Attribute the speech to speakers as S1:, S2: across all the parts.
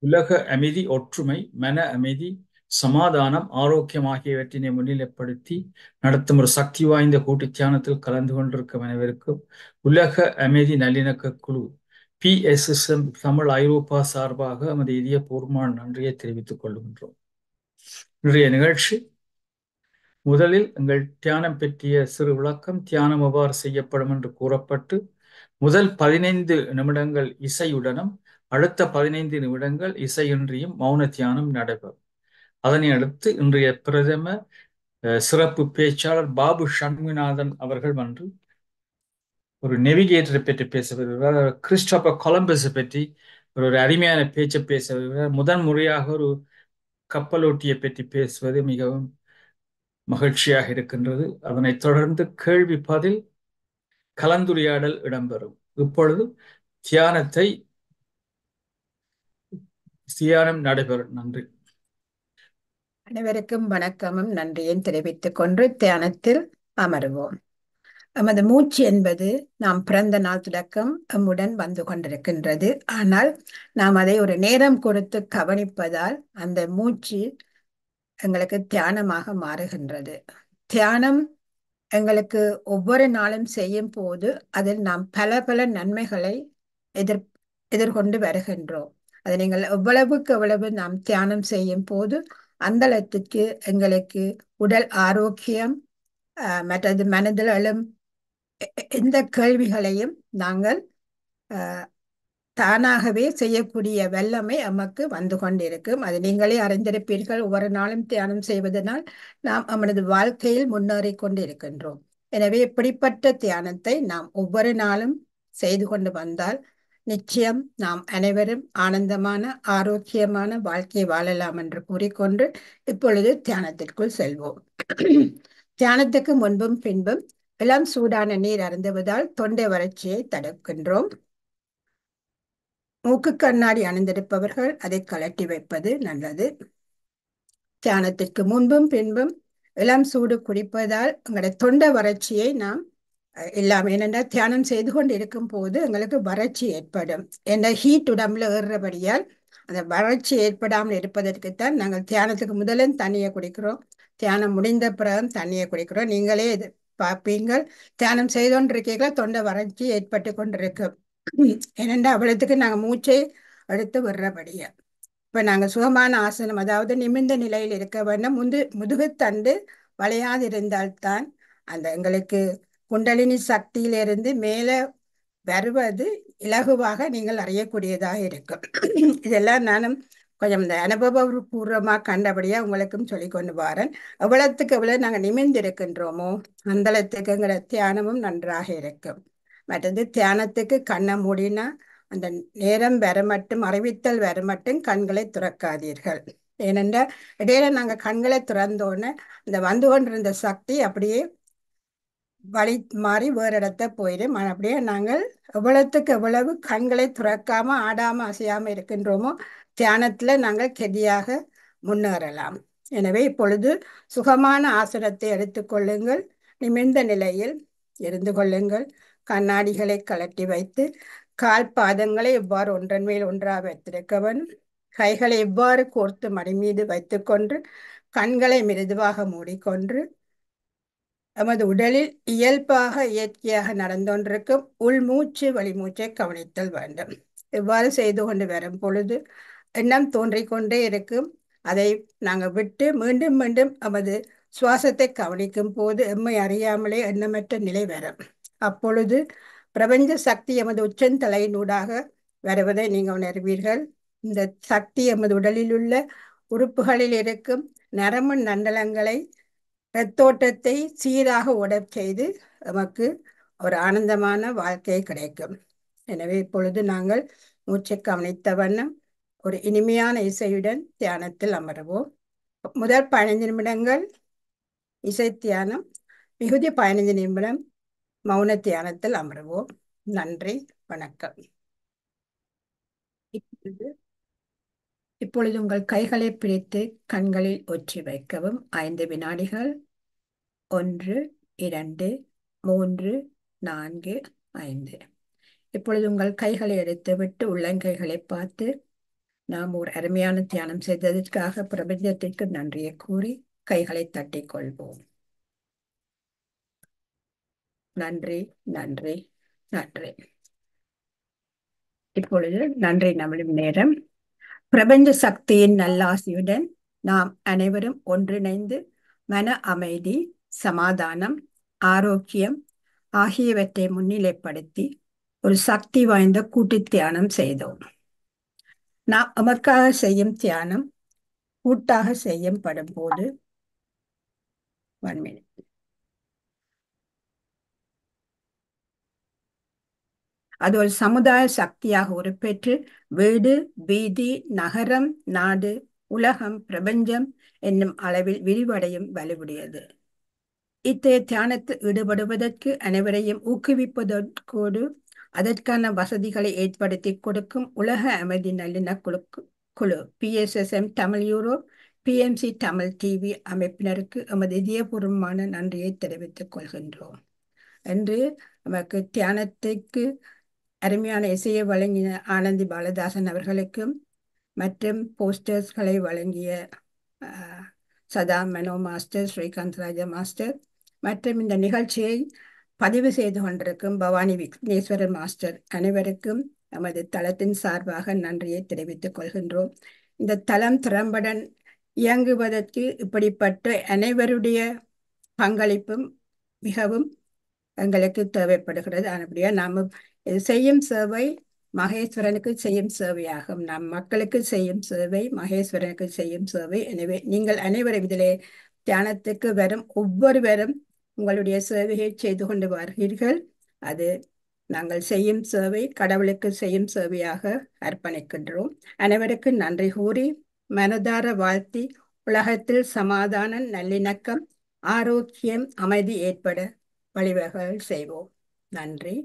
S1: உலக அமைதி, ஒற்றுமை, மன அமைதி, சமாதானம், ஆரோக்கியம் ஆகியவற்றினை முன்னிலைப்படுத்தி நடத்தும் ஒரு சக்தி வாய்ந்த கூட்டு தியானத்தில் கலந்து கொண்டிருக்கும் அனைவருக்கும் உலக அமைதி நல்லிணக்க குழு PSSM தமிழ் ஐரோப்பா சார்பாக நமது இதயபூர்வமான நன்றியை தெரிவித்துக் கொள்கின்றோம். இன்றைய நிகழ்ச்சி முதலில் எங்கள் தியானம் பற்றிய சிறு விளக்கம், தியானம் எவ்வாறு செய்யப்படும் என்று கூறப்பட்டு முதல் 15 நிமிடங்கள் இசையுடனும் அடுத்த 15 நிமிடங்கள் இசையின்றியும் மௌன தியானம் நடைபெறும். அதனை அடுத்து இன்றைய பிரதம சிறப்பு பேச்சாளர் பாபு சண்முகநாதன் அவர்கள் வந்து ஒரு நெவிகேட்டரை பற்றி பேச வருகிறார். கிறிஸ்டோபர் கொலம்பஸை பற்றி ஒரு அருமையான பேச்சை பேச வருகிறார். முதன் முறையாக ஒரு கப்பலோட்டியை பற்றி பேசுவது மிகவும் மகிழ்ச்சியாக இருக்கின்றது. அதனைத் தொடர்ந்து கேள்வி பதில் கலந்துரையாடல் இடம்பெறும். இப்பொழுது தியானம் நடைபெறும். நன்றி.
S2: அனைவருக்கும் வணக்கமும் நன்றியும் தெரிவித்துக் கொண்டு தியானத்தில் அமருவோம். நமது மூச்சு என்பது நாம் பிறந்த நாள் தொடக்கம் நம்முடன் வந்து கொண்டிருக்கின்றது. ஆனால் நாம் அதை ஒரு நேரம் கொடுத்து கவனிப்பதால் அந்த மூச்சு எங்களுக்கு தியானமாக மாறுகின்றது. தியானம் எங்களுக்கு ஒவ்வொரு நாளும் செய்யும் போது அதில் நாம் பல பல நன்மைகளை எதிர்கொண்டு வருகின்றோம். அதை நீங்கள் எவ்வளவுக்கு எவ்வளவு நாம் தியானம் செய்யும் போது அந்த அளத்துக்கு எங்களுக்கு உடல் ஆரோக்கியம், மற்றது மனதில் எழும் எந்த கேள்விகளையும் நாங்கள் தானாகவே செய்யக்கூடிய வல்லமை நமக்கு வந்து கொண்டிருக்கும். அது நீங்களே அறிந்திருப்பீர்கள். ஒவ்வொரு நாளும் தியானம் செய்வதனால் நாம் நமது வாழ்க்கையில் முன்னேறி கொண்டிருக்கின்றோம். எனவே இப்படிப்பட்ட தியானத்தை நாம் ஒவ்வொரு நாளும் செய்து கொண்டு வந்தால் நிச்சயம் நாம் அனைவரும் ஆனந்தமான ஆரோக்கியமான வாழ்க்கை வாழலாம் என்று கூறிக்கொண்டு இப்பொழுது தியானத்திற்குள் செல்வோம். தியானத்துக்கு முன்பும் பின்பும் இளம் சூடான நீர் அருந்துவதால் தொண்டை வறட்சியை தடுக்கின்றோம். மூக்கு கண்ணாடி அணிந்திருப்பவர்கள் அதை கழட்டி வைப்பது நல்லது. தியானத்திற்கு முன்பும் பின்பும் இளம் சூடு குடிப்பதால் எங்களுடைய தொண்டை வறட்சியை நாம் இல்லாமல், ஏனென்றால் தியானம் செய்து கொண்டு இருக்கும் போது எங்களுக்கு வறட்சி ஏற்படும். என்ற ஹீட் உடம்புல ஏறுறபடியால் அந்த வறட்சி ஏற்படாமல் இருப்பதற்குத்தான் நாங்கள் தியானத்துக்கு முதலும் தண்ணியை குடிக்கிறோம், தியானம் முடிந்த பிறகும் தண்ணியை குடிக்கிறோம். நீங்களே இது பார்ப்பீங்கள். தியானம் செய்து கொண்டிருக்கீங்களா தொண்டை வறட்சி ஏற்பட்டு கொண்டிருக்கும். ஏனென்றால் அவ்வளவுக்கு நாங்கள் மூச்சை எடுத்து விடுறபடியா. இப்ப நாங்க சுகமான ஆசனம், அதாவது நிமிர்ந்த நிலையில் இருக்க வேண்டும். முதுகுத்தண்டு வளையாது இருந்தால்தான் அந்த எங்களுக்கு குண்டலினி சக்தியிலிருந்து மேல வருவது இலகுவாக நீங்கள் அறியக்கூடியதாக இருக்கும். இதெல்லாம் நானும் கொஞ்சம் இந்த அனுபவபூர்வமா கண்டபடியா உங்களுக்கும் சொல்லி கொண்டு வரேன். எவ்வளவுக்கு எவ்வளவு நாங்கள் நிமிர்ந்து இருக்கின்றோமோ அந்த அளவுக்கு எங்களோட தியானமும் நன்றாக இருக்கும். மற்றது தியானத்துக்கு கண்ணை மூடினா அந்த நேரம் வர மட்டும், அறிவித்தல் வர மட்டும் கண்களை துறக்காதீர்கள். ஏனென்றால் இடையில நாங்க கண்களை திறந்தோன்னே அந்த வந்து கொண்டிருந்த சக்தி அப்படியே வழி மாறி வேறு இடத்த போயிடும். அப்படியே நாங்கள் எவ்வளவுக்கு எவ்வளவு கண்களை துறக்காம ஆடாம அசையாம இருக்கின்றோமோ தியானத்துல நாங்கள் கெதியாக முன்னேறலாம். எனவே இப்பொழுது சுகமான ஆசனத்தை எடுத்துக்கொள்ளுங்கள். நிமிர்ந்த நிலையில் இருந்து கொள்ளுங்கள். கண்ணாடிகளை கழட்டி வைத்து கால் பாதங்களை எவ்வாறு ஒன்றன் மேல் ஒன்றாக வைத்திருக்கவன், கைகளை எவ்வாறு கோர்த்து மடி மீது வைத்துக்கொண்டு கண்களை மிருதுவாக மூடிக்கொண்டு நமது உடலில் இயல்பாக இயற்கையாக நடந்தொன்றிருக்கும் உள்மூச்சு வெளிமூச்சை கவனித்தல் வேண்டும். இவ்வாறு செய்து கொண்டு வரும் பொழுது எண்ணம் தோன்றிக்கொண்டே இருக்கும். அதை நாங்கள் விட்டு மீண்டும் மீண்டும் நமது சுவாசத்தை கவனிக்கும் போது எம்மை அறியாமலே எண்ணமற்ற நிலை வரும். அப்பொழுது பிரபஞ்ச சக்தி எமது உச்சந்தலையினூடாக வருவதை நீங்கள் உணர்வீர்கள். இந்த சக்தி எமது உடலில் உள்ள உறுப்புகளில் இருக்கும் நரம்பு மண்டலங்களை இரத்தோட்டத்தை சீராக ஓடச் செய்து நமக்கு ஒரு ஆனந்தமான வாழ்க்கை கிடைக்கும். எனவே இப்பொழுது நாங்கள் மூச்சை கவனித்த வண்ணம் ஒரு இனிமையான இசையுடன் தியானத்தில் அமருவோம். முதல் 15 நிமிடங்கள் இசை தியானம், மிகுதி 15 நிமிடம் மௌன தியானத்தில் அமருவோம். நன்றி, வணக்கம். இப்பொழுது உங்கள் கைகளை பிடித்து கண்களில் ஒற்றி வைக்கவும். 5 வினாடிகள். 1, 2, 3, 4, 5. இப்பொழுது உங்கள் கைகளை எடுத்துவிட்டு உள்ளங்கைகளை பார்த்து நாம் ஒரு அருமையான தியானம் செய்ததற்காக பிரபஞ்சத்திற்கு நன்றியை கூறி கைகளை தட்டிக் கொள்வோம். நன்றி, நன்றி, நன்றி. இப்பொழுது நன்றி நமிழும் நேரம். பிரபஞ்ச சக்தியின் நல்லாசியுடன் நாம் அனைவரும் ஒன்றிணைந்து மன அமைதி, சமாதானம், ஆரோக்கியம் ஆகியவற்றை முன்னிலைப்படுத்தி ஒரு சக்தி வாய்ந்த கூட்டு தியானம் செய்தோம். நாம் எமக்காக செய்யும் தியானம் கூட்டாக செய்யப்படும் போது 1 minute. அது ஒரு சமுதாய சக்தியாக உருப்பெற்று வீடு, வீதி, நகரம், நாடு, உலகம், பிரபஞ்சம் என்னும் அளவில் விரிவடையும் வலுவுடையது. இத்தகைய தியானத்தில் ஈடுபடுவதற்கு அனைவரையும் ஊக்குவிப்பதற்கோடு அதற்கான வசதிகளை ஏற்படுத்தி கொடுக்கும் உலக அமைதி நல்லிணக்க குழு PSSM Tamil Europe, PMC Tamil TV அமைப்பினருக்கு எமது இதயபூர்வமான நன்றியை தெரிவித்துக் கொள்கின்றோம். என்று நமக்கு தியானத்திற்கு அருமையான இசையை வழங்கிய ஆனந்தி பாலதாசன் அவர்களுக்கும் மற்றும் போஸ்டர்ஸ்களை வழங்கிய சதா மனோ மாஸ்டர், ஸ்ரீகாந்த் ராஜா மாஸ்டர் மற்றும் இந்த நிகழ்ச்சியை பதிவு செய்து கொண்டிருக்கும் பவானி விக்னேஸ்வரன் மாஸ்டர் அனைவருக்கும் நமது தளத்தின் சார்பாக நன்றியை தெரிவித்துக் கொள்கின்றோம். இந்த தளம் திறம்பட இயங்குவதற்கு இப்படிப்பட்ட அனைவருடைய பங்களிப்பும் மிகவும் எங்களுக்கு தேவைப்படுகிறது. அப்படியா நாம் செய்யும் சேவை மகேஸ்வரனுக்கு செய்யும் சேவையாகும். நம் மக்களுக்கு செய்யும் சேவை மகேஸ்வரனுக்கு செய்யும் சேவை. எனவே நீங்கள் அனைவரும் இதிலே தியானத்துக்கு வரும் ஒவ்வொருவரும் உங்களுடைய சேவையை செய்து கொண்டு வருகிறீர்கள். அது நாங்கள் செய்யும் சேவை கடவுளுக்கு செய்யும் சேவையாக அர்ப்பணிக்கின்றோம். அனைவருக்கும் நன்றி கூறி மனதார வாழ்த்தி உலகத்தில் சமாதானம், நல்லிணக்கம், ஆரோக்கியம், அமைதி ஏற்பட வழிவகை செய்வோம். நன்றி.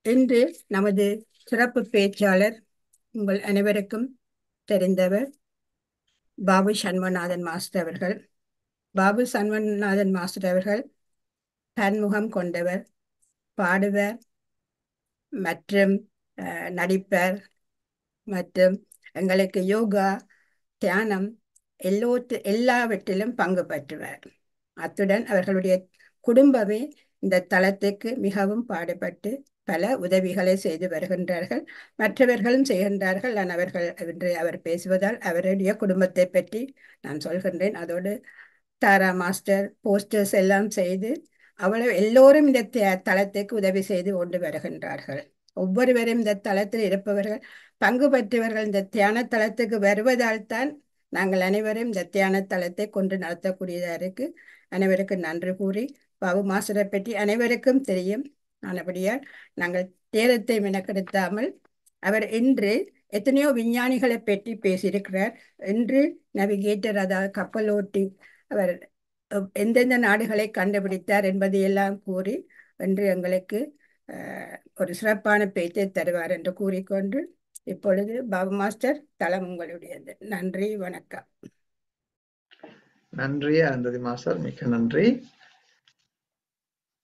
S2: இன்று நமது சிறப்பு பேச்சாளர் உங்கள் அனைவருக்கும் தெரிந்தவர் பாபு சண்முகநாதன் மாஸ்டர் அவர்கள். பாபு சண்முகநாதன் மாஸ்டர் அவர்கள் பன்முகம் கொண்டவர், பாடுவர் மற்றும் நடிப்பர் மற்றும் எங்களுக்கு யோகா, தியானம் எல்லாவற்றிலும் பங்கு பெற்றுவர். அத்துடன் அவர்களுடைய குடும்பமே இந்த தளத்துக்கு மிகவும் பாடுபட்டு பல உதவிகளை செய்து வருகின்றார்கள். மற்றவர்களும் செய்கின்றார்கள். நான் அவர் பேசுவதால் அவருடைய குடும்பத்தை பற்றி நான் சொல்கின்றேன். அதோடு தாரா மாஸ்டர் போஸ்டர்ஸ் எல்லாம் செய்து அவ்வளவு எல்லோரும் இந்த தளத்துக்கு உதவி செய்து கொண்டு வருகின்றார்கள். ஒவ்வொருவரும் இந்த தளத்தில் இருப்பவர்கள் பங்கு பெற்றவர்கள் இந்த தியான தளத்துக்கு வருவதால் தான் நாங்கள் அனைவரும் இந்த தியான தளத்தை கொண்டு நடத்தக்கூடியதாக இருக்கு. அனைவருக்கும் நன்றி கூறி பாபு மாஸ்டரை பற்றி அனைவருக்கும் தெரியும். ஆனபடியால் நாங்கள் நேரத்தை மெனக்கெடுத்தாமல் அவர் இன்று எத்தனையோ விஞ்ஞானிகளை பற்றி பேசியிருக்கிறார். இன்று நவிகேட்டர், அதாவது கப்பலோட்டி அவர் எந்தெந்த நாடுகளை கண்டுபிடித்தார் என்பதையெல்லாம் கூறி இன்று எங்களுக்கு ஒரு சிறப்பான பேச்சை தருவார் என்று கூறிக்கொண்டு இப்பொழுது பாபு மாஸ்டர் தளம் உங்களுடையது. நன்றி, வணக்கம்.
S3: நன்றி அருந்ததி மாஸ்டர், மிக்க நன்றி.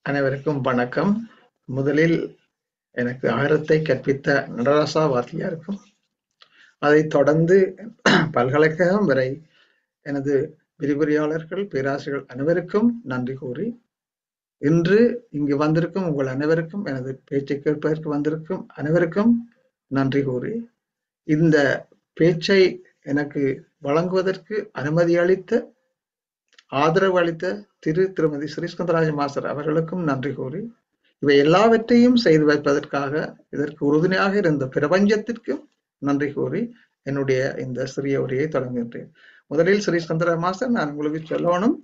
S3: அனைவருக்கும் வணக்கம். முதலில் எனக்கு ஆயிரத்தை கற்பித்த நடராசா வாத்தியாருக்கும் அதைத் தொடர்ந்து பல்கலைக்கழகம் வரை எனது விரிவுரையாளர்கள், பேராசிரியர்கள் அனைவருக்கும் நன்றி கூறி, இன்று இங்கு வந்திருக்கும் உங்கள் அனைவருக்கும், எனது பேச்சை கேட்பதற்கு வந்திருக்கும் அனைவருக்கும் நன்றி கூறி, இந்த பேச்சை எனக்கு வழங்குவதற்கு அனுமதி அளித்த, ஆதரவு அளித்த திருமதி ஸ்ரீஸ்கந்தராஜ மாஸ்டர் அவர்களுக்கும் நன்றி கூறி, இவை எல்லாவற்றையும் செய்து வைப்பதற்காக இதற்கு உறுதுணையாக இருந்த பிரபஞ்சத்திற்கும் நன்றி கூறி என்னுடைய இந்த சிறிய உரையை தொடங்குகின்றேன். முதலில் ஸ்ரீஸ்கந்தராஜ மாஸ்டர், நான் உங்களுக்கு சொல்லணும்,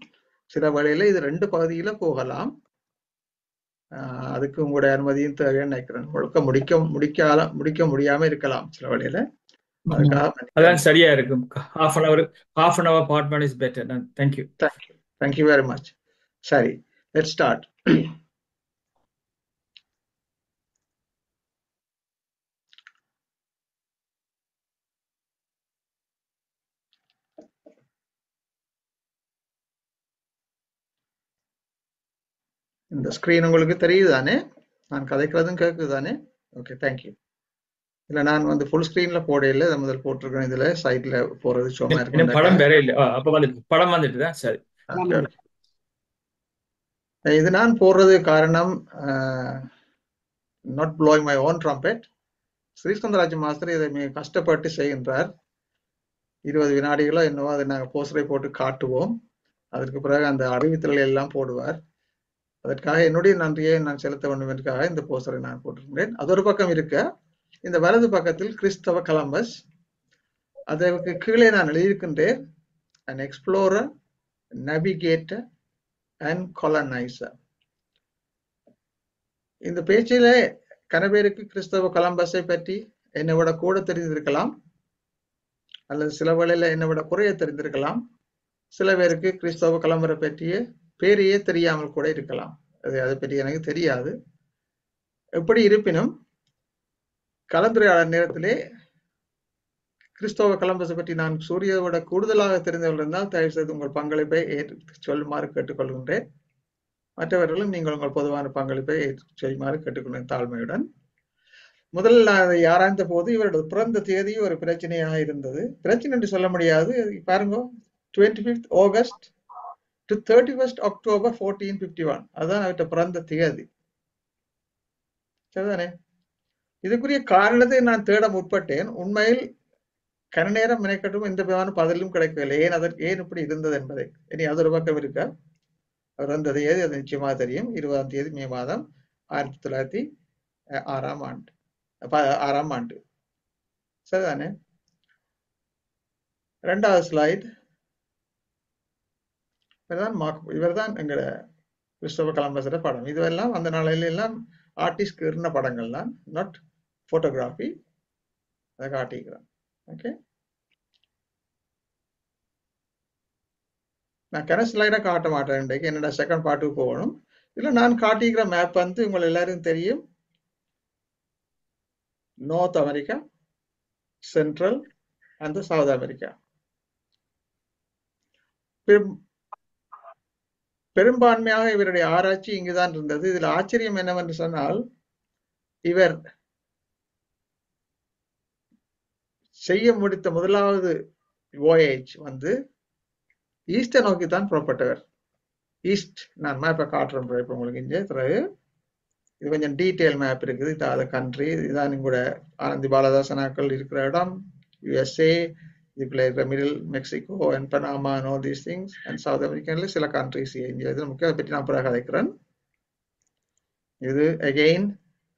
S3: சில வழியில இது 2 பகுதியில போகலாம். அதுக்கு உங்களுடைய அனுமதியும் தேவைன்னு நினைக்கிறேன். முடிக்க முடியாம இருக்கலாம் சில வழியில.
S1: அதான் சரியா இருக்கும். half an hour part one is better. Thank you.
S3: Thank you very much. சரி, let's start. இந்த ஸ்கிரீன் உங்களுக்கு தெரியுதானே? நான் கதைக்கிறதும் கேட்குதானே? Okay, thank you. இல்ல நான் வந்து ஃபுல் ஸ்கிரீன்ல போடையில முதல் போட்டிருக்கேன். இதுல சைட்ல போறது சும்மா
S1: இன்னும் படம்
S3: இருக்கும்.
S1: வேற இல்லை. அப்ப வந்து படம் வந்துட்டு தான் சரி.
S3: இது நான் போடுறது காரணம் not blowing my own trumpet. Sriskandaraj master இதை மிக கஷ்டப்பட்டு செய்கின்றார். 20 வினாடிகளோ என்னவோ அதை நாங்கள் போஸ்டரை போட்டு காட்டுவோம். அதற்கு பிறகு அந்த அறிவித்தல்களை எல்லாம் போடுவார். அதற்காக என்னுடைய நன்றியை நான் செலுத்த வேண்டும் என்பதற்காக இந்த போஸ்டரை நான் போட்டிருக்கிறேன். அது ஒரு பக்கம் இருக்க, இந்த வலது பக்கத்தில் கிறிஸ்தவ கொலம்பஸ், அதற்கு கீழே நான் எழுதியிருக்கின்றேன் an explorer, navigator and colonizer. இந்த பேச்சிலே கனவேருக்கு கிறிஸ்தவ கொலம்பஸை பற்றி என்னை விட கூட தெரிந்திருக்கலாம், அல்லது சில வேளையில என்னை விட குறைய தெரிந்திருக்கலாம். சில பேருக்கு கிறிஸ்தவ கொலம்பரை பற்றிய பேரையே தெரியாமல் கூட இருக்கலாம். அதை பற்றி எனக்கு தெரியாது. எப்படி இருப்பினும் கலந்துரையாடல் நேரத்திலே கிறிஸ்தவ கொலம்பஸை பற்றி நான் சூரியனை விட கூடுதலாக தெரிந்தவர்கள் இருந்தால் தயவு செய்து உங்கள் பங்களிப்பை சொல்லுமாறு கேட்டுக்கொள்கின்றேன். மற்றவர்களும் நீங்கள் உங்கள் பொதுவான பங்களிப்பை செய்யுமாறு கேட்டுக்கொள்கிறேன் தாழ்மையுடன். முதலில் நான் அதை ஆராய்ந்த போது இவரது பிறந்த தேதி ஒரு பிரச்சனையாக இருந்தது. பிரச்சனை என்று சொல்ல முடியாது. பாருங்க, 25th August to 31st October 1451. அதுதான் அவர்கிட்ட பிறந்த தேதி. சரிதானே? இதுக்குரிய காரணத்தை நான் தேட முற்பட்டேன். உண்மையில் கன நேரம் மெனக்கட்டும் எந்த விதமான பதிலும் கிடைக்கவில்லை. ஏன் இப்படி இருந்தது என்பதை. இனி அது ஒரு பக்கம் இருக்க, அவர் வந்த தேதி அது நிச்சயமாக தெரியும். 20ஆம் தேதி மே மாதம் 1906ஆம் ஆண்டு. சரிதானே? இரண்டாவது ஸ்லைட். இவர்தான் எங்களோட கிறிஸ்தவ கொலம்பஸோட படம். இதுவெல்லாம் அந்த நாளையில எல்லாம் ஆர்டிஸ்ட் இருந்த படங்கள் தான், நாட் போட்டோகிராஃபி. அதை காட்டிக்கிறேன். ஓகே, நான் கன ஸ்லைடா காட்ட மாட்டேன் இன்றைக்கு. என்னோட செகண்ட் பார்ட்டுக்கு போகணும். இதுல நான் காட்டிக்கிற மேப் வந்து உங்களுக்கு எல்லாரும் தெரியும். North America, central and south America. பெரும்பான்மையாக இவருடைய ஆராய்ச்சி இங்குதான் இருந்தது. இதுல ஆச்சரியம் என்னவென்று சொன்னால், இவர் செய்ய முடித்த முதலாவது voyage வந்து ஈஸ்டை நோக்கி தான் புறப்பட்டவர். ஈஸ்ட், நான் மேப்பை காட்டுறேன் இப்ப உங்களுக்கு. இங்கே இது கொஞ்சம் டீட்டெயில் மேப் இருக்குது. இது கண்ட்ரி. இதுதான் கூட ஆனந்தி பாலதாசனாக்கள் இருக்கிற இடம். USA, இதுக்குள்ள இருக்கிற middle Mexico and Panama and all these things. And south அமெரிக்கன்ல சில கண்ட்ரிஸ் இங்கே. இதில் முக்கிய பற்றி நான் பிறகு கதைக்கிறேன். இது அகெயின்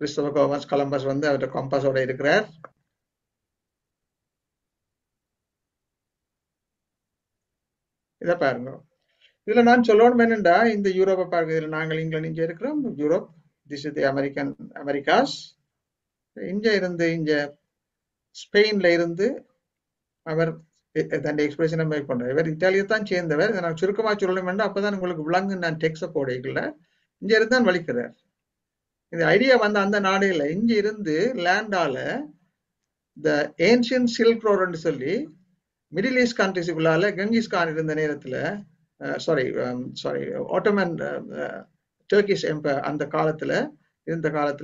S3: கிறிஸ்தவ கொலம்பஸ் வந்து அவருடைய கம்பாஸோட இருக்கிறார். இதை பாருங்க. இதுல நான் சொல்லணும் என்னண்டா, இந்த யூரோப்பை பாருங்க. இதுல நாங்கள் இங்கிலாந்து இங்க இருக்கிறோம். Europe, this is the Americas. இங்க இருந்து இங்க ஸ்பெயின்ல இருந்து அவர் தன் எக்ஸ்பிரஷனை மேக் பண்றார். இவர் இத்தாலியை தான் சேர்ந்தவர். இதை நான் சுருக்கமா சொல்லணும் வேண்டாம், அப்பதான் உங்களுக்கு விளங்கு. நான் டெக்ஸ்ட போடையில இங்க இருந்து தான் வலிக்கிறார். இந்த ஐடியா வந்து அந்த நாடுகள்ல இங்க இருந்து லேண்டால இந்த ஏன்ஷியன் சில்க் ரோடுன்னு சொல்லி மிடில் ஈஸ்ட் கண்ட்ரிஸுக்குள்ளால கெங்கிஸ் கான் இருந்த நேரத்துல, ஆட்டோமன் டர்க்கிஷ் எம்பையர் அந்த காலத்துல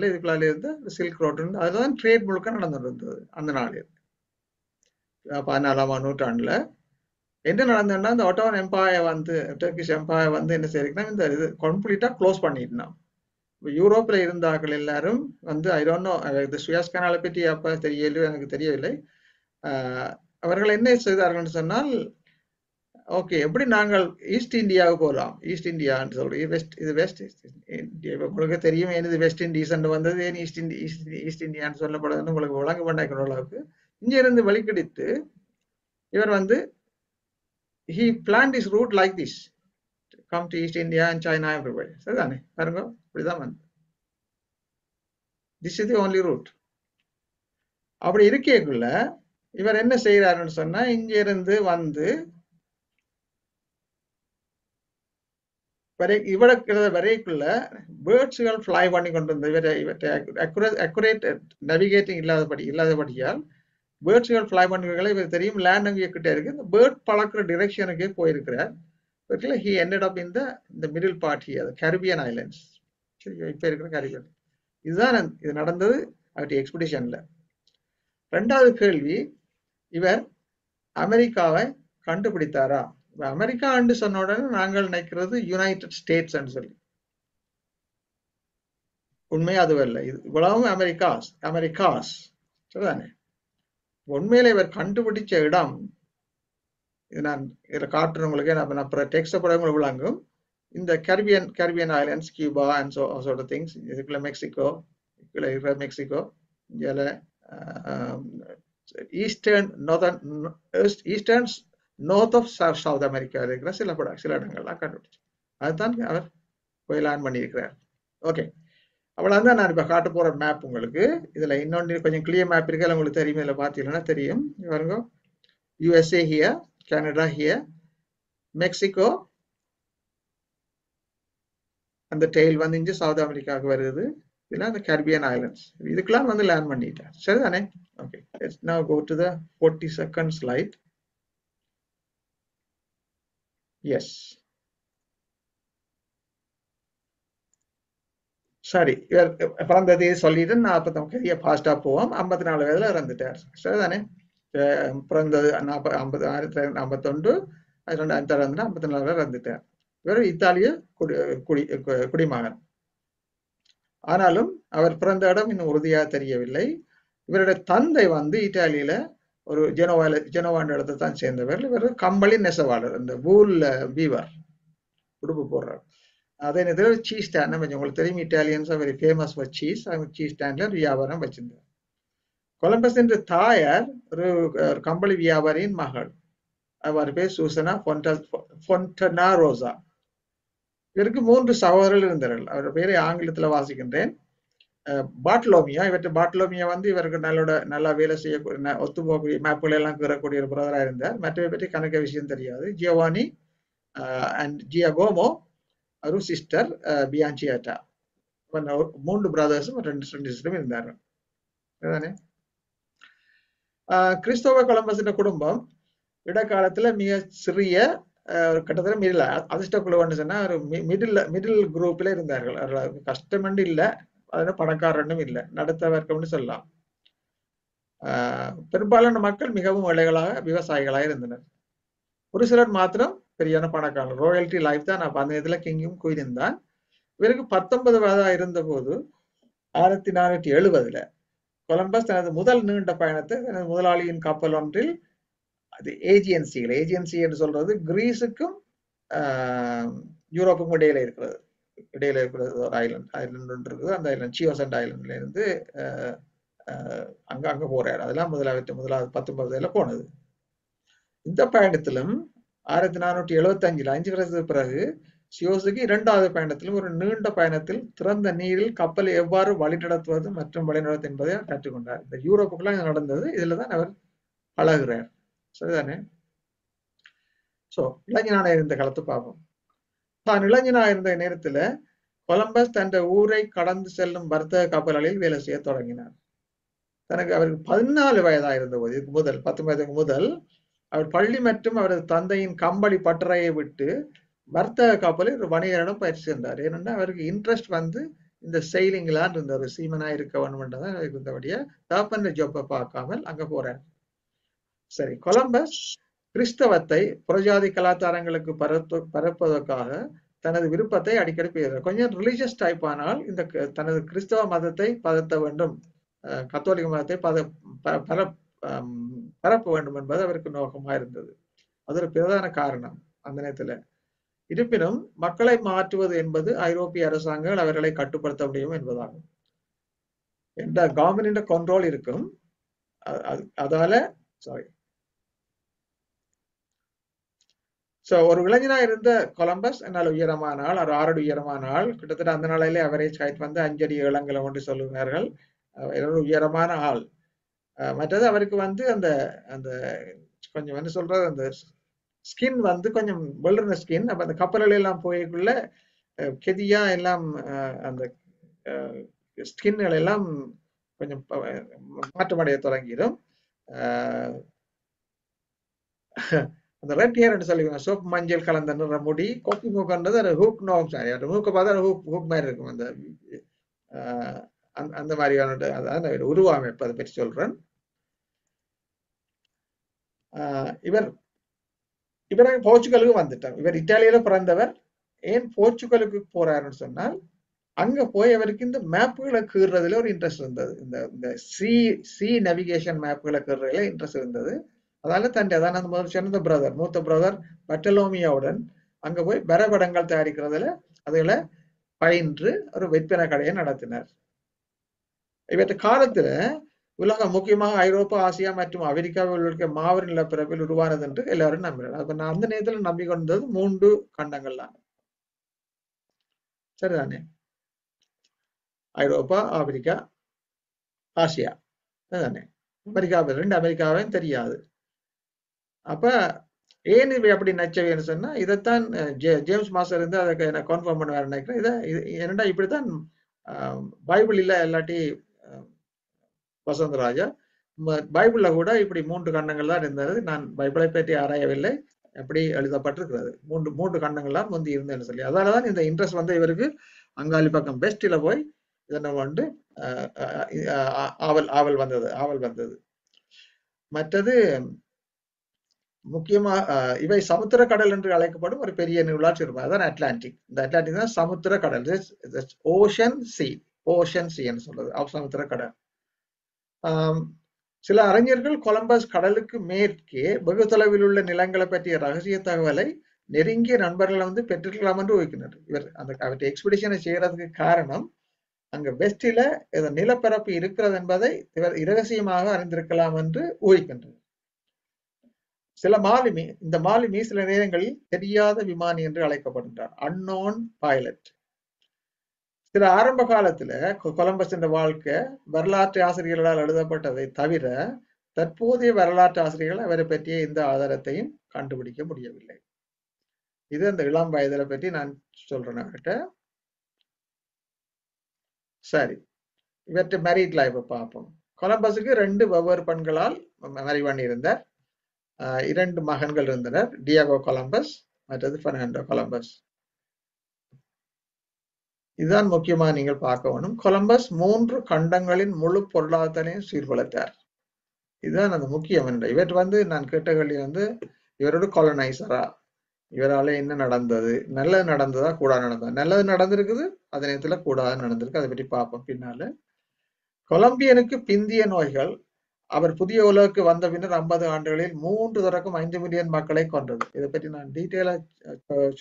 S3: இதுக்குள்ளால இருந்த சில்க் ரோடு, அதுதான் ட்ரேட் முழுக்க நடந்துட்டு இருந்தது அந்த நாளில். 14ஆம் நூற்றாண்டுல என்ன நடந்ததுன்னா, இந்த ஆட்டோமன் எம்பையர் வந்து டர்க்கிஷ் எம்பையர் வந்து என்ன செய்யறதுன்னா, இந்த இது கம்ப்ளீட்டா க்ளோஸ் பண்ணிட்டான். யூரோப்ல இருந்தார்கள் எல்லாரும் வந்து, ஐ டோன்ட் நோ, இந்த சுயஸ் கனாலை பற்றி அப்ப தெரியல, எனக்கு தெரியவில்லை. அவர்கள் என்ன செய்தார்கள் சொன்னால், ஓகே, எப்படி நாங்கள் ஈஸ்ட் இந்தியாவுக்கு போகலாம். ஈஸ்ட் இந்தியான்னு சொல்லி இது வெஸ்ட் இந்தியா. உங்களுக்கு தெரியும் ஏன் இது வெஸ்ட் இண்டீஸ் வந்தது, ஏன் ஈஸ்ட் இந்தியான்னு சொல்லப்படுதுன்னு உங்களுக்கு விளங்க பண்ணாக்கிற அளவுக்கு இங்க இருந்து வழிகடித்து இவர் வந்து he planned his route like this, come to East India and China everywhere. சரிதானே? பாருங்க, இப்படிதான் வந்து this is the only route. அப்படி இருக்கேக்குள்ள இவர் என்ன செய்யறாருன்னு சொன்னா, இங்க இருந்து வந்து வரைக்குள்ள பேர்ட்ஸுகள் ஃபிளை பண்ணி கொண்டு வந்த அக்குரேட் நேவிகேட்டிங் இல்லாதபடியால் பேர்ட்ஸுகள் ஃபிளை பண்ணுறதுகளை இவர் தெரியும். லேண்ட் அங்கே கிட்டே இருக்கு. இந்த பேர்ட் பழக்கிற டிரெக்ஷனுக்கே போயிருக்கிறார். he ended up in the middle part here, the Caribbean islands. சரி, இப்ப இருக்கிற கரிபியன். இதுதான் இது நடந்தது அவருடைய எக்ஸ்பிடிஷன்ல. இரண்டாவது கேள்வி, இவர் அமெரிக்காவை கண்டுபிடித்தாரா? அமெரிக்கா என்று சொன்ன உடனே நாங்கள் நினைக்கிறது யுனைடெட் ஸ்டேட்ஸ் சொல்லி. உண்மை அதுவல்ல. இது இவ்வளவும் அமெரிக்காஸ் சரிதானே? உண்மையில இவர் கண்டுபிடிச்ச இடம், இது நான் இதில் காட்டுறேன் உங்களுக்கு. நான் அப்புறம் டெக்ஸ்ட் படம் உங்களுக்கு விளங்கும். இந்த Caribbean islands, Cuba and sort of things. இதுக்குள்ள மெக்சிகோ, இதுக்குள்ள இருக்கிற மெக்சிகோ, இதில் eastern north of South America இருக்கிற சில இடங்கள்லாம் கண்டுபிடிச்சு அதுதான் அவர் போய் லேண்ட் பண்ணியிருக்கிறார். ஓகே, அவ்வளவுதான் நான் இப்ப காட்ட போற மேப் உங்களுக்கு. இதுல இன்னொன்று கொஞ்சம் கிளியர் மேப் இருக்கு, உங்களுக்கு தெரியும். இதுல பாத்தீங்கன்னா தெரியும். பாருங்க, USA here, Canada here, Mexico அந்த டெயில் வந்து இங்கே சவுத் அமெரிக்காவுக்கு வருது. இதெல்லாம் அந்த கரிபியன் ஐலண்ட்ஸ். இதுக்கெல்லாம் வந்து லேண்ட் பண்ணிட்டேன். சரிதானே? Okay, let's now go to the 42nd slide. Yes, சரி. இவர் பிறந்ததே சொல்லிட்டு நான் அப்போ கரிய ஃபாஸ்டா போவோம். 54 வயதுல இறந்துட்டார். சரிதானே? பிறந்தது 1951, 2054 இறந்துட்டார். இவர் இத்தாலிய குடிமகன். ஆனாலும் அவர் பிறந்த இடம் இன்னும் உறுதியாக தெரியவில்லை. இவருடைய தந்தை வந்து இத்தாலியில ஒரு ஜெனோவான இடத்தை தான் சேர்ந்தவர். இவர் கம்பளி நெசவாளர், இந்த வூல் வீவர், உடுப்பு போடுறார். அதே நேரத்தில் சீஸ் ஸ்டாண்ட் வச்சு, உங்களுக்கு தெரியும் Italians very famous for cheese. அவங்க சீஸ் ஸ்டாண்ட்ல ஒரு வியாபாரம் வச்சிருந்தார். கொலம்பஸ் என்ற தாயார் ஒரு கம்பளி வியாபாரியின் மகள். அவர் பேர் சூசனா ஃபொன்டனாரோசா. இவருக்கு 3 சகோதரர்கள் இருந்தார்கள். அவர் பேரை ஆங்கிலத்தில் வாசிக்கின்றேன். பாட்லோமியா. இவற்றை பாட்லோமியா வந்து இவருக்கு நல்லா வேலை செய்யக்கூடிய, ஒத்து போகக்கூடிய, மேப்புகள் எல்லாம் கீறக்கூடிய ஒரு பிரதரா இருந்தார். மற்றவை பற்றி கணக்க விஷயம் தெரியாது. ஜியோவானி அண்ட் ஜியாகோமோ, ஒரு சிஸ்டர் பியான்சியாட்டா. 3 பிரதர்ஸும் 2 சிஸ்டரும் இருந்தார்கள். கிறிஸ்தவ கொலம்பஸின் குடும்பம் இடைக்காலத்துல மிக சிறிய, கிட்டத்தட்ட மிடில் அதிர்ஷ்ட குழுன்னு சொன்னா ஒரு மிடில் குரூப்ல இருந்தார்கள். கஷ்டம் இல்ல, அதனால பணக்காரனும் இல்லை, நடுத்த வர்க்கம்னு சொல்லலாம். பெரும்பாலான மக்கள் மிகவும் ஏழைகளாக, விவசாயிகளாக இருந்தனர். ஒரு சிலர் மாத்திரம் பெரியான பணக்காரர்கள். ராயல்டி லைஃப் தான். நான் அந்த இதுல கிங்கும் குயினும் தான். இவருக்கு 19 வயதா இருந்த போது 1470 கொலம்பஸ் தனது முதல் நீண்ட பயணத்தை தனது முதலாளியின் கப்பல் ஒன்றில், அது ஏஜியன்சி என்று சொல்றது கிரீஸுக்கும் யூரோப்புக்கும் இடையில இருக்கிறது ஒரு ஐலண்ட் ஒன்று இருக்குது. அந்த ஐலண்ட் சியோசண்ட் ஐலண்ட்ல இருந்து அங்க போறாரு. அதெல்லாம் முதலாவது 19 போனது. இந்த பயணத்திலும் 1475 5 வருஷத்துக்கு பிறகு சியோஸுக்கு 2வது பயணத்திலும் ஒரு நீண்ட பயணத்தில் திறந்த நீரில் கப்பலை எவ்வாறு வழிநடத்துவது மற்றும் வழிநடத்து என்பதை கற்றுக்கொண்டார். இந்த யூரோப்புக்கெல்லாம் நடந்தது. இதுலதான் அவர் பழகுறார். சரிதானே? சோ இளைஞனான இருந்த காலத்தை பார்ப்போம். தான் இளைஞனாக இருந்த நேரத்துல கொலம்பஸ் தன் ஊரை கடந்து செல்லும் வர்த்தக கப்பல்களில் வேலை செய்ய தொடங்கினார். அவருக்கு 14 வயதா இருந்த போது, இதுக்கு முதல் 19 முதல் அவர் பள்ளி மற்றும் அவரது தந்தையின் கம்பளி பட்டறையை விட்டு வர்த்தக கப்பலில் ஒரு வணிகரிடம் பயிற்சி சென்றார். ஏனென்னா அவருக்கு இன்ட்ரெஸ்ட் வந்து இந்த செயலிங்களான் இருந்த ஒரு சீமனா இருக்க வேணும்ன்றதான் அவருக்கு இருந்தபடியா தாப்பன் ஜோப்பை பார்க்காமல் அங்க போறார். சரி, கொலம்பஸ் கிறிஸ்தவத்தை புறஜாதி கலாச்சாரங்களுக்கு பரப்புவதற்காக தனது விருப்பத்தை அடிக்கடி பெறுகிறார். கொஞ்சம் ரிலீஜியஸ் டைப் ஆனால் இந்த தனது கிறிஸ்தவ மதத்தை பதத்த வேண்டும், கத்தோலிக்க மதத்தை பரப்ப வேண்டும் என்பது அவருக்கு நோக்கமா இருந்தது. அது ஒரு பிரதான காரணம் அந்த நேரத்துல. இருப்பினும் மக்களை மாற்றுவது என்பது ஐரோப்பிய அரசாங்கங்கள் அவர்களை கட்டுப்படுத்த முடியும் என்பதாகும். என்ற கவர்மெண்ட் கண்ட்ரோல் இருக்கும். அதால ஒரு இளைஞனா இருந்த கொலம்பஸ் என்னால் உயரமான ஆள், 6 அடி உயரமான ஆள். கிட்டத்தட்ட அந்த நாளிலே அவரேஜ் ஹைட் வந்து 5 அடி 7 அங்குலம் என்று சொல்லுகிறார்கள். உயரமான ஆள். மற்றது அவருக்கு வந்து அந்த அந்த கொஞ்சம் என்ன சொல்றது, அந்த ஸ்கின் வந்து கொஞ்சம் வெள்ளன ஸ்கின். அப்ப அந்த கப்பல்கள் எல்லாம் போய்க்குள்ள கெதியா எல்லாம் அந்த ஸ்கின்கள் எல்லாம் கொஞ்சம் மாற்றமடைய தொடங்கிடும். அந்த ரெட் ஹேர் என்று சொல்லுவாங்க, சோப்பு மஞ்சள் கலந்த நிற முடி, கொப்பி மூக்கன்றது அது ஹூக் நோம். மூக்க பார்த்தா ஹூக் மாதிரி இருக்கும். அந்த மாதிரியான அதான் உருவமைப்பு, அதை பற்றி சொல்றேன். இவர் இவர் போர்ச்சுகலுக்கு வந்துட்டார். இவர் இத்தாலியில பிறந்தவர். ஏன் போர்ச்சுகலுக்கு போறாருன்னு சொன்னால், அங்க போய் அவருக்கு இந்த மேப்புகளை கீறுறதுல ஒரு இன்ட்ரெஸ்ட் இருந்தது. இந்த இந்த சி நேவிகேஷன் மேப்புகளை கீறுறதுல இன்ட்ரெஸ்ட் இருந்தது. அதனால அதான் அந்த முதல் சொன்ன மூத்த பிரதர் பட்டலோமியாவுடன் அங்க போய் வரைபடங்கள் தயாரிக்கிறதுல அதுல பயின்று ஒரு விற்பனை கடையை நடத்தினார். இவற்றை காலத்துல உலகம் முக்கியமாக ஐரோப்பா, ஆசியா மற்றும் அமெரிக்காவில் இருக்க மாபெரும் நிலப்பரப்பில் உருவானது என்று எல்லாரும் நம்பினார். அப்ப நான் அந்த நேரத்தில் நம்பிக்கொண்டது 3 கண்டங்கள் தான். சரிதானே? ஐரோப்பா, ஆப்பிரிக்கா, ஆசியா. அதுதானே? அமெரிக்காவில் 2 அமெரிக்காவையும் தெரியாது. அப்ப ஏன் இவை அப்படி நச்சவைன்னு சொன்னா, இதைத்தான் ஜேம்ஸ் மாஸ்டர் இருந்து அதை கன்ஃபார்ம் பண்ணுவார் நினைக்கிறேன். என்னடா இப்படித்தான் பைபிள் இல்ல இல்லாட்டி வசந்தராஜா பைபிள்ல கூட இப்படி 3 கண்டங்கள் தான் இருந்தது. நான் பைபிளை பற்றி ஆராயவில்லை, எப்படி எழுதப்பட்டிருக்கிறது. மூன்று கண்டங்கள் தான் முந்தி இருந்தேன்னு சொல்லி. அதனாலதான் இந்த இன்ட்ரெஸ்ட் வந்து இவருக்கு அங்காளி பக்கம் பெஸ்ட்ல போய் இதெல்லாம் வந்து ஆவல் வந்தது. மற்றது முக்கியமா இவை சமுத்திர கடல் என்று அழைக்கப்படும் ஒரு பெரிய நீர்வீழ்ச்சி இருக்கும். அதான் அட்லாண்டிக். இந்த அட்லாண்டிக் தான் சமுத்திர கடல், ஓஷன் சி என்று சொல்றது சமுத்திர கடல். சில அறிஞர்கள் கொலம்பஸ் கடலுக்கு மேற்கே வெகு தொலைவில் உள்ள நிலங்களை பற்றிய ரகசிய தகவலை நெருங்கிய நண்பர்களை வந்து பெற்றிருக்கலாம் என்று ஊகிக்கின்றனர். இவர் அவற்றை எக்ஸ்பிடிஷனை செய்யறதுக்கு காரணம் அங்க வெஸ்டில நிலப்பரப்பு இருக்கிறது என்பதை இவர் இரகசியமாக அறிந்திருக்கலாம் என்று ஊகிக்கின்றனர். இந்த மாலுமி சில நேரங்களில் தெரியாத விமானி என்று அழைக்கப்படுகின்றார், அன்னோன் பைலட். சில ஆரம்ப காலத்துல கொலம்பஸ் என்ற வாழ்க்கை வரலாற்று ஆசிரியர்களால் எழுதப்பட்டதை தவிர தற்போதைய வரலாற்று ஆசிரியர்கள் அவரை பற்றிய இந்த ஆதாரத்தையும் கண்டுபிடிக்க முடியவில்லை. இது அந்த இளம் வயதுல பற்றி நான் சொல்றேன் அவர்கிட்ட. சரி, இவற்றை மேரிட் லைஃப் பார்ப்போம். கொலம்பஸுக்கு 2 வெவ்வேறு பெண்களால் மேரி பண்ணியிருந்தார். 2 மகன்கள் இருந்தனர், டியாகோ கொலம்பஸ் மற்றது பெர்னாண்டோ கொலம்பஸ். இதுதான் முக்கியமா நீங்கள் பார்க்க வேணும். கொலம்பஸ் 3 கண்டங்களின் முழு பொருளாதாரத்தையும் சீர்குலைத்தார். இதுதான் அந்த முக்கியம். இவர் வந்து நான் கேட்ட கேள்வி வந்து இவரோட கொலனைசரா, இவரால என்ன நடந்தது, நல்லது நடந்ததா கூடாது நடந்ததா? நல்லது நடந்திருக்குது, அதே நேரத்துல கூடாது நடந்திருக்கு. அதை பற்றி பார்ப்போம் பின்னால. கொலம்பியனுக்கு பிந்திய நோய்கள் அவர் புதிய உலகுக்கு வந்த பின்னர் 50 ஆண்டுகளில் 3.5 மில்லியன் மக்களை கொன்றது. இதை பற்றி நான் டீட்டெயிலா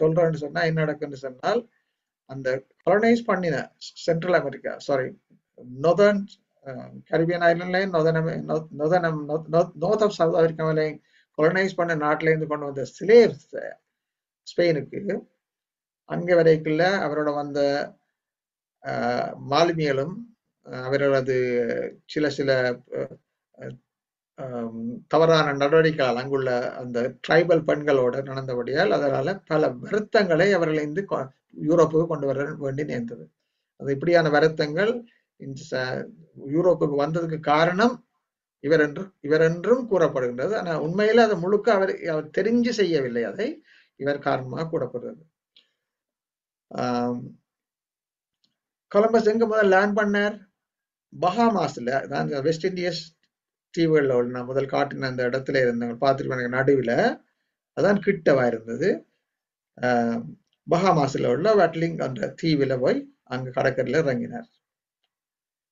S3: சொல்றேன்னு சொன்னா என்ன நடக்குன்னு சொன்னால், அந்த கொலனைஸ் பண்ணின சென்ட்ரல் அமெரிக்கா, நொதர்ன் கரிபியன் ஐலண்ட்லையும் நார்த் ஆஃப் சவுத் அமெரிக்காவிலையும் கொலனைஸ் பண்ண நாட்டில இருந்து கொண்டு வந்த ஸ்லேவ்ஸ் ஸ்பெயினுக்கு அங்க வரைக்குள்ள அவரோட வந்த மாலுமிகளும் அவர்களது சில தவறான நடவடிக்கைகள் அங்குள்ள அந்த டிரைபல் பெண்களோட நடந்தபடியால் அதனால பல வருத்தங்களை அவர்கள் இந்த யூரோப்புக்கு கொண்டு வர வேண்டி நேர்ந்தது. அது இப்படியான வருத்தங்கள் யூரோப்புக்கு வந்ததுக்கு காரணம் இவர் என்றும் கூறப்படுகின்றது. ஆனா உண்மையில அதை முழுக்க அவர் தெரிஞ்சு செய்யவில்லை, அதை இவர் காரணமாக கூறப்படுறது. கொலம்பஸ் எங்க முதல் லேண்ட் பண்ணார்? பஹாமாஸ்ல, வெஸ்ட் இண்டியஸ் தீவுகள்ல உள்ள நான் முதல் காட்டின அந்த இடத்துல இருந்தவங்க பார்த்துருப்பேன், நடுவில் அதான் கிட்டவா இருந்தது. பஹாமாஸ்ல உள்ள வட்லிங் என்ற தீவுல போய் அங்க கடற்கரையில இறங்கினார்.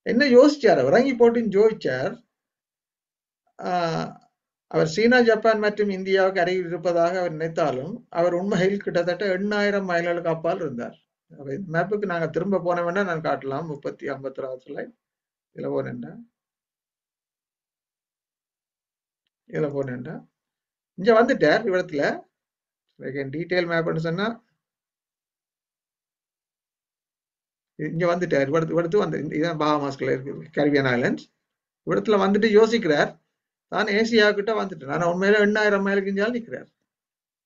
S3: என்ன யோசிச்சார்? இறங்கி போட்டுன்னு யோசிச்சார். அவர் சீனா, ஜப்பான் மற்றும் இந்தியாவுக்கு அருகில் இருப்பதாக அவர் நினைத்தாலும் அவர் உண்மையில் கிட்டத்தட்ட 8,000 மைல்களுக்கு அப்பால் இருந்தார். மேப்புக்கு நாங்க திரும்ப போன வேண்டாம், நான் காட்டலாம். 56 இதுல போனேன்டா, இதுல போனேன்டா, இங்க வந்துட்டார். இவ்விடத்துல டீடைல் மேப்னு சொன்னா இங்க வந்துட்டார். இவ்விடத்து வந்து இதுதான் பஹாமாஸ்ல இருக்கு, கரிபியன் ஐலண்ட்ஸ். இவ்விடத்துல வந்துட்டு யோசிக்கிறார், தான் ஏசியா கிட்ட வந்துட்டேன், ஆனா உண்மையில 8,000 மைலுக்கு இஞ்சாலும் நிற்கிறார்.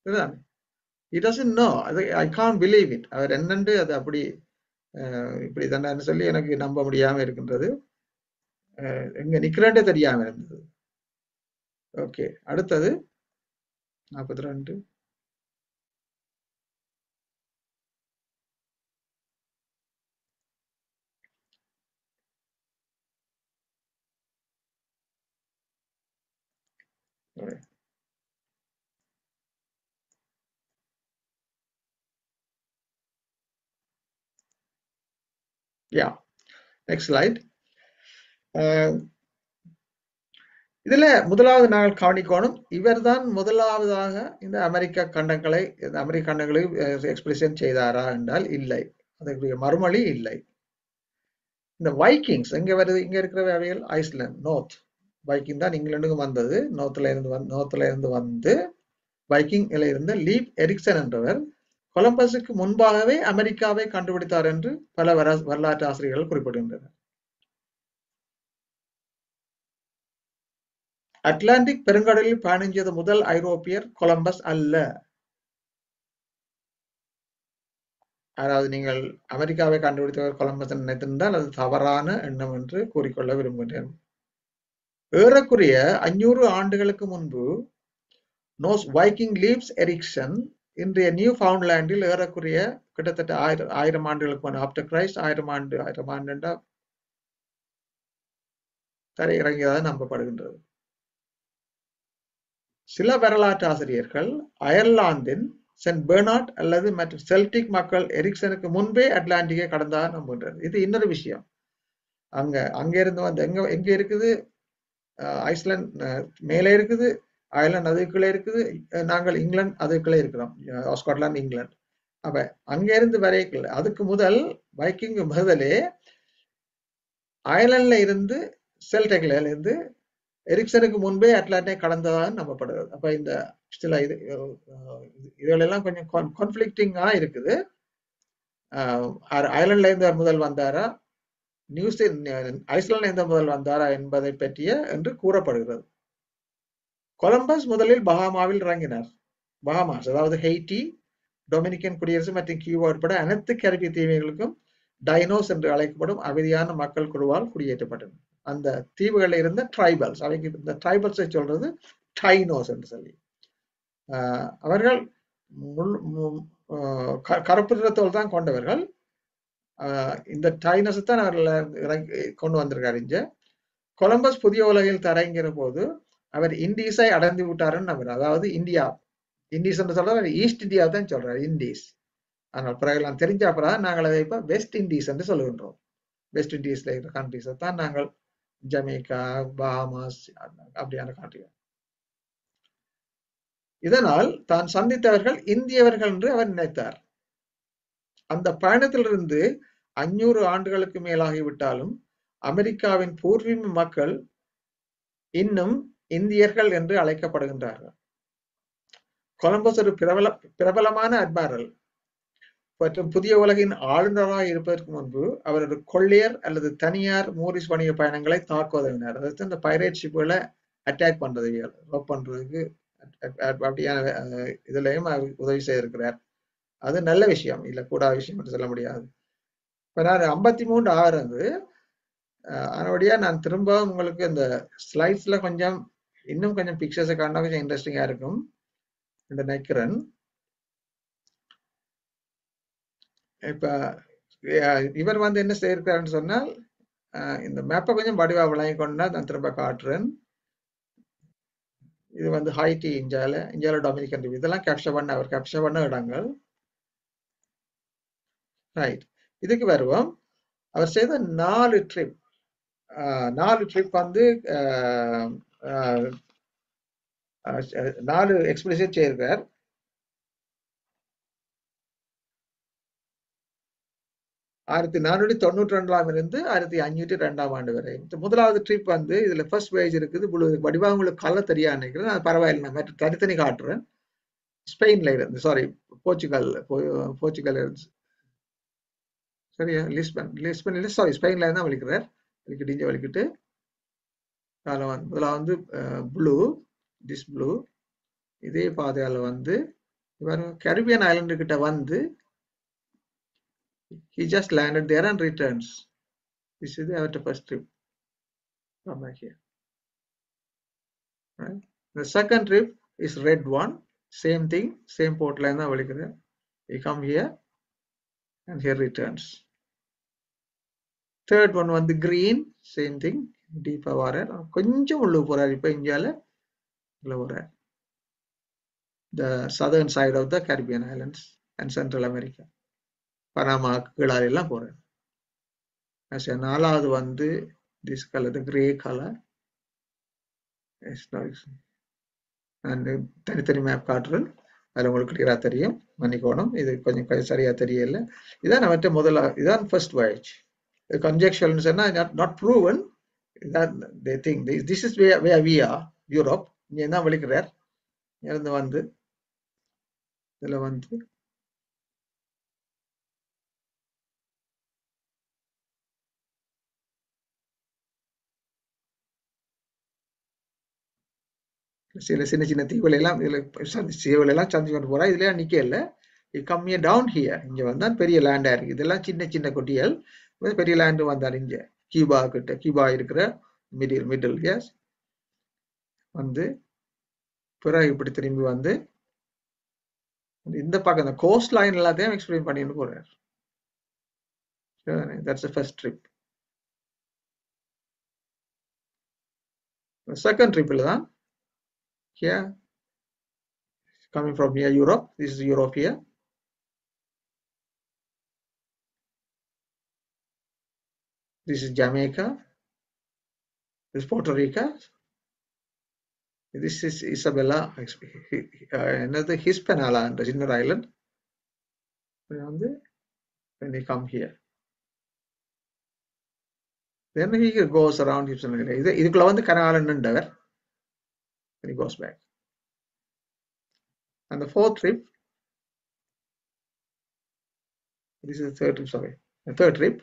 S3: இதுதான் he doesn't know. I can't believe it. அவர் என்னண்டு அது அப்படி இப்படி தானே சொல்லி எனக்கு நம்ப முடியாம இருக்கின்றது. எங்க நிக்கிறேன்டே தெரியாம இருந்தது. ஓகே, அடுத்தது 42. யா, நெக்ஸ்ட் ஸ்லைட். இதுல முதலாவது நாங்கள் கவனிக்கணும், இவர்தான் முதலாவதாக இந்த அமெரிக்க கண்டங்களை எக்ஸ்பிரஷன் செய்தாரா என்றால் இல்லை, அதற்குரிய மறுமொழி இல்லை. இந்த வைக்கிங்ஸ் எங்க வருது? இங்க இருக்கிற அவைகள் ஐஸ்லாந்து, நோர்த். வைக்கிங் தான் இங்கிலாந்துக்கு வந்தது. நோர்த்ல இருந்து வந்து வைக்கிங்ல இருந்த லீப் எரிக்சன் என்றவர் கொலம்பஸுக்கு முன்பாகவே அமெரிக்காவை கண்டுபிடித்தார் என்று பல வரலாற்று ஆசிரியர்கள் குறிப்பிடுகின்றனர். அட்லாண்டிக் பெருங்கடலில் பயணிச்சது முதல் ஐரோப்பியர் கொலம்பஸ் அல்ல. அதாவது நீங்கள் அமெரிக்காவை கண்டுபிடித்தவர் கொலம்பஸ் நினைத்திருந்தால் அது தவறான எண்ணம் என்று கூறிக்கொள்ள விரும்புகிறேன். ஏறக்குறைய 500 ஆண்டுகளுக்கு முன்பு வைக்கிங் லீப்ஸ் எரிக்சன் இன்றைய நியூ ஃபவுண்ட்லாண்டில் ஏறக்குறைய கிட்டத்தட்ட 1000 ஆண்டுகளுக்கு முன், ஆப்டர் கிரைஸ்ட் 1000 ஆண்டு தரை இறங்கியதாக நம்பப்படுகின்றது. சில வரலாற்று ஆசிரியர்கள் அயர்லாந்தின் சென்ட் பெர்னார்ட் அல்லது மற்றும் செல்டிக் மக்கள் எரிக்சனுக்கு முன்பே அட்லாண்டிக்கை கடந்ததாக நம்புகின்றனர். இது இன்னொரு விஷயம். அங்க இருந்து வந்து எங்க இருக்குது? ஐஸ்லாந்து மேலே இருக்குது, அயர்லாந்து அதுக்குள்ளே இருக்குது, நாங்கள் இங்கிலாந்து அதுக்குள்ளே இருக்கிறோம், ஸ்காட்லாந்து இங்கிலாந்து. அப்ப அங்க இருந்து வரைக்கல, அதுக்கு முதல் வைக்கிங் முதலே அயர்லாந்துல இருந்து செல்டிக்ல இருந்து எரிக்சனுக்கு முன்பே அட்லாண்டை கடந்ததாக நம்பப்படுகிறது. அப்ப இந்த சில இதெல்லாம் கொஞ்சம் கான்ஃபிளிக்டிங்கா இருக்குது. அயர்லாந்துல இருந்து முதல் வந்தாரா, ஐஸ்லாந்துல இருந்து முதல் வந்தாரா என்பதை பற்றிய என்று கூறப்படுகிறது. கொலம்பஸ் முதலில் பஹாமாவில் இறங்கினார். பஹாமாஸ் அதாவது ஹெய்டி, டொமினிக்கன் குடியரசு மற்றும் கியூபா உட்பட அனைத்து கரிபிய தீவுகளுக்கும் டைனோஸ் என்று அழைக்கப்படும் அமைதியான மக்கள் குழுவால் குடியேற்றப்பட்டது. அந்த தீவுகளில் இருந்த ட்ரைபல்ஸ், அவைக்கு இந்த ட்ரைபல்ஸை சொல்றது டைனோஸ் என்று சொல்லி, அவர்கள் கருப்பு நிறத்தோல் தான் கொண்டவர்கள். இந்த டைனோஸ் தான் அவர்கள் கொண்டு வந்திருக்காரு இங்க. கொலம்பஸ் புதிய உலகில் தரங்கிற போது அவர் இண்டீஸை அடைந்து விட்டாருன்னு நம்புறாரு. அதாவது இண்டீஸ் என்று சொல்றாரு, ஈஸ்ட் இந்தியா தான் சொல்றாரு, இண்டீஸ். ஆனால் பிறகு எல்லாம் தெரிஞ்ச அப்புறம் நாங்கள் அதை இப்ப வெஸ்ட் இண்டீஸ் என்று சொல்லுகின்றோம். வெஸ்ட் இண்டீஸ்ல இருக்கிற கண்ட்ரிஸை தான் நாங்கள் ஜமேக்கா, பஹாமாஸ் அப்படியான கண்ட்ரிகள். இதனால் தான் சந்தித்தவர்கள் இந்தியவர்கள் என்று அவர் நினைத்தார். அந்த பயணத்திலிருந்து 500 ஆண்டுகளுக்கு மேலாகிவிட்டாலும் அமெரிக்காவின் பூர்வீக மக்கள் இன்னும் இந்தியர்கள் என்று அழைக்கப்படுகின்றார்கள். கொலம்பஸ் ஒரு பிரபலமான அட்மிரல் மற்றும் புதிய உலகின் ஆளுநராக இருப்பதற்கு முன்பு அவர் ஒரு கொள்ளையர் அல்லது தனியார் மூரிஸ் வணிக பயணங்களை தாக்க உதவினார். அதாவது இந்த பைரேட் ஷிப்புகளை அட்டாக் பண்றது, ரோப் பண்றதுக்கு அப்படியான இதுலயும் அவர் உதவி செய்திருக்கிறார். அது நல்ல விஷயம், இல்ல கூடாத விஷயம் என்று சொல்ல முடியாது. இப்ப நான் 53 ஆகிறது அதனுடைய நான் திரும்ப உங்களுக்கு இந்த ஸ்லைட்ஸ்ல இன்னும் கொஞ்சம் பிக்சர்ஸை காண கொஞ்சம் இன்ட்ரெஸ்டிங்கா இருக்கும் என்று நினைக்கிறேன். இப்ப இவர் என்ன செய்யிருக்காருன்னு சொன்னால், இந்த மேப்பை கொஞ்சம் வடிவா விளங்கி கொண்டா நான் திரும்ப காட்டுறேன். இது ஹைட்டி, இந்தியால டொமினிக்கன் ரிபப்ளிக், இதெல்லாம் அவர் கேப்சர் பண்ண இடங்கள். ரைட், இதுக்கு வருவோம். அவர் செய்த 4 ட்ரிப் 4 எக்ஸ்பிடிஷன் செய்திருக்கார். ஆயிரத்தி 492 இருந்து 1502 ஆண்டு வரை. முதலாவது ட்ரிப் இதுல ஃபர்ஸ்ட் பேஜ் இருக்குது, வடிவா உங்களுக்கு கல்ல தெரியா நினைக்கிறேன். அது பரவாயில்லை, நான் தனித்தனி காட்டுறேன். ஸ்பெயின்ல இருந்து, சாரி போர்ச்சுகல் இருந்து, சரியா, லிஸ்பன் சாரி ஸ்பெயின்ல இருந்தா வலிக்கிறார். வலிக்கிட்டு முதல்ல ப்ளூ, திஸ் ப்ளூ, இதே பாதையால இவர் கரிபியன் ஐலண்டு கிட்ட he just landed there and returns. This is the first trip from here. Right? The second trip is red one, same thing, same port line da valikudhu. He come here and here returns. Third one the green, same thing, deep varar, konjam ullu porar. Ipo Indiala ulla porar, the southern side of the Caribbean islands and Central America, Panama கீழால எல்லாம் போறார். நாலாவது வந்து this color, the grey color. தனித்தனி map காட்டுறேன். அதில் உங்களுக்கு கிளியராக தெரியும். மன்னிக்கோணும், இது கொஞ்சம் சரியா தெரியல. இதான் நம்மகிட்ட இதான் ஃபர்ஸ்ட் வாயேஜ். கன்ஜெக்சுவல்னு சொன்னா not proven. they think this is where we are, Europe. இங்கே தான் விழிக்கிறார். இருந்து வந்து இதில் வந்து சில சின்ன தீவுகள் எல்லாம் தீவுகளெல்லாம் சந்தி கொண்டு போறா. இதுல நிக்கல. கம்மியா டவுன் ஹியர். இங்க வந்தா பெரிய லேண்டா இருக்கு. இதெல்லாம் சின்ன குட்டிகள். பெரிய லேண்டு வந்தால் இங்க கியூபா இருக்கிற மிடில் எஸ் வந்து பிறகு இப்படி திரும்பி வந்து இந்த பக்கம் இந்த கோஸ்ட் லைன் எல்லாத்தையும் எக்ஸ்பிளைன் பண்ணிட்டு போறாரு. That's the first trip. The second trip தான் here, coming from here, Europe. This is Europe here. This is Jamaica. This is Puerto Rico. This is Isabella, another Hispaniola and Inner Island. When they come here, then he goes around Hispaniola. இதுக்குள்ள வந்து கனகாலன் நின்றவர். Then he goes back. And the fourth trip, this is the third trip, sorry. The third trip.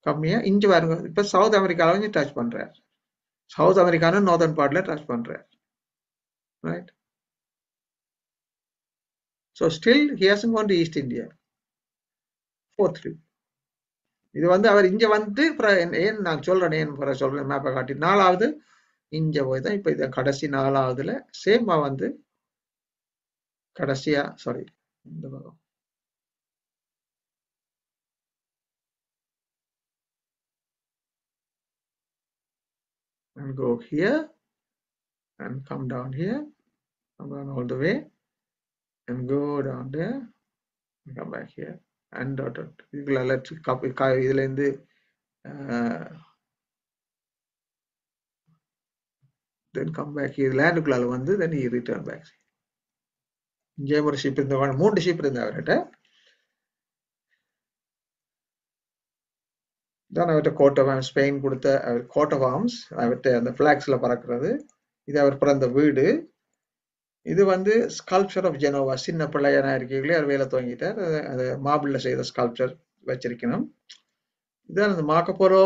S3: கம்மியா இங்க பாருங்க. இப்ப south அமெரிக்கால வந்து touch பண்றார். சவுத் அமெரிக்கான நார்தர்ன் பார்ட்ல டச் பண்றார். Right? So still he hasn't gone to East India. Fourth trip. இது வந்து அவர் இங்க வந்து ஏன் நான் சொல்றேன் மேப்பை காட்டி நாலாவது இங்க போய் தான் இப்ப இத கடைசி நாலாவதுல சேமா வந்து கடைசியா சாரி இந்த பக்கம் and go here and come down here, come down all the way and go down there and come back here and இதுல இருந்து then come back here லேண்டுக்குள்ள வந்து then he return back. இங்கே ஒரு ஷிப் இருந்த 3 ship இருந்த அவர்கிட்ட. தான் அவர்கிட்ட கோட் ஆஃப் ஆர்ம்ஸ் ஸ்பெயின் கொடுத்த கோட் ஆஃப் ஆர்ம்ஸ் அவர்கிட்ட அந்த பிளாக்ஸ்ல பறக்கிறது. இது அவர் பிறந்த வீடு. இது வந்து ஸ்கல்ப்சர் ஆஃப் ஜெனோவா. சின்ன பிள்ளையான இருக்கைகளே அவர் வேலை துவங்கிட்டார். அது மார்பிள்ல செய்த ஸ்கல்ப்சர் வச்சிருக்கணும். இதான் அந்த மாக்கப்போலோ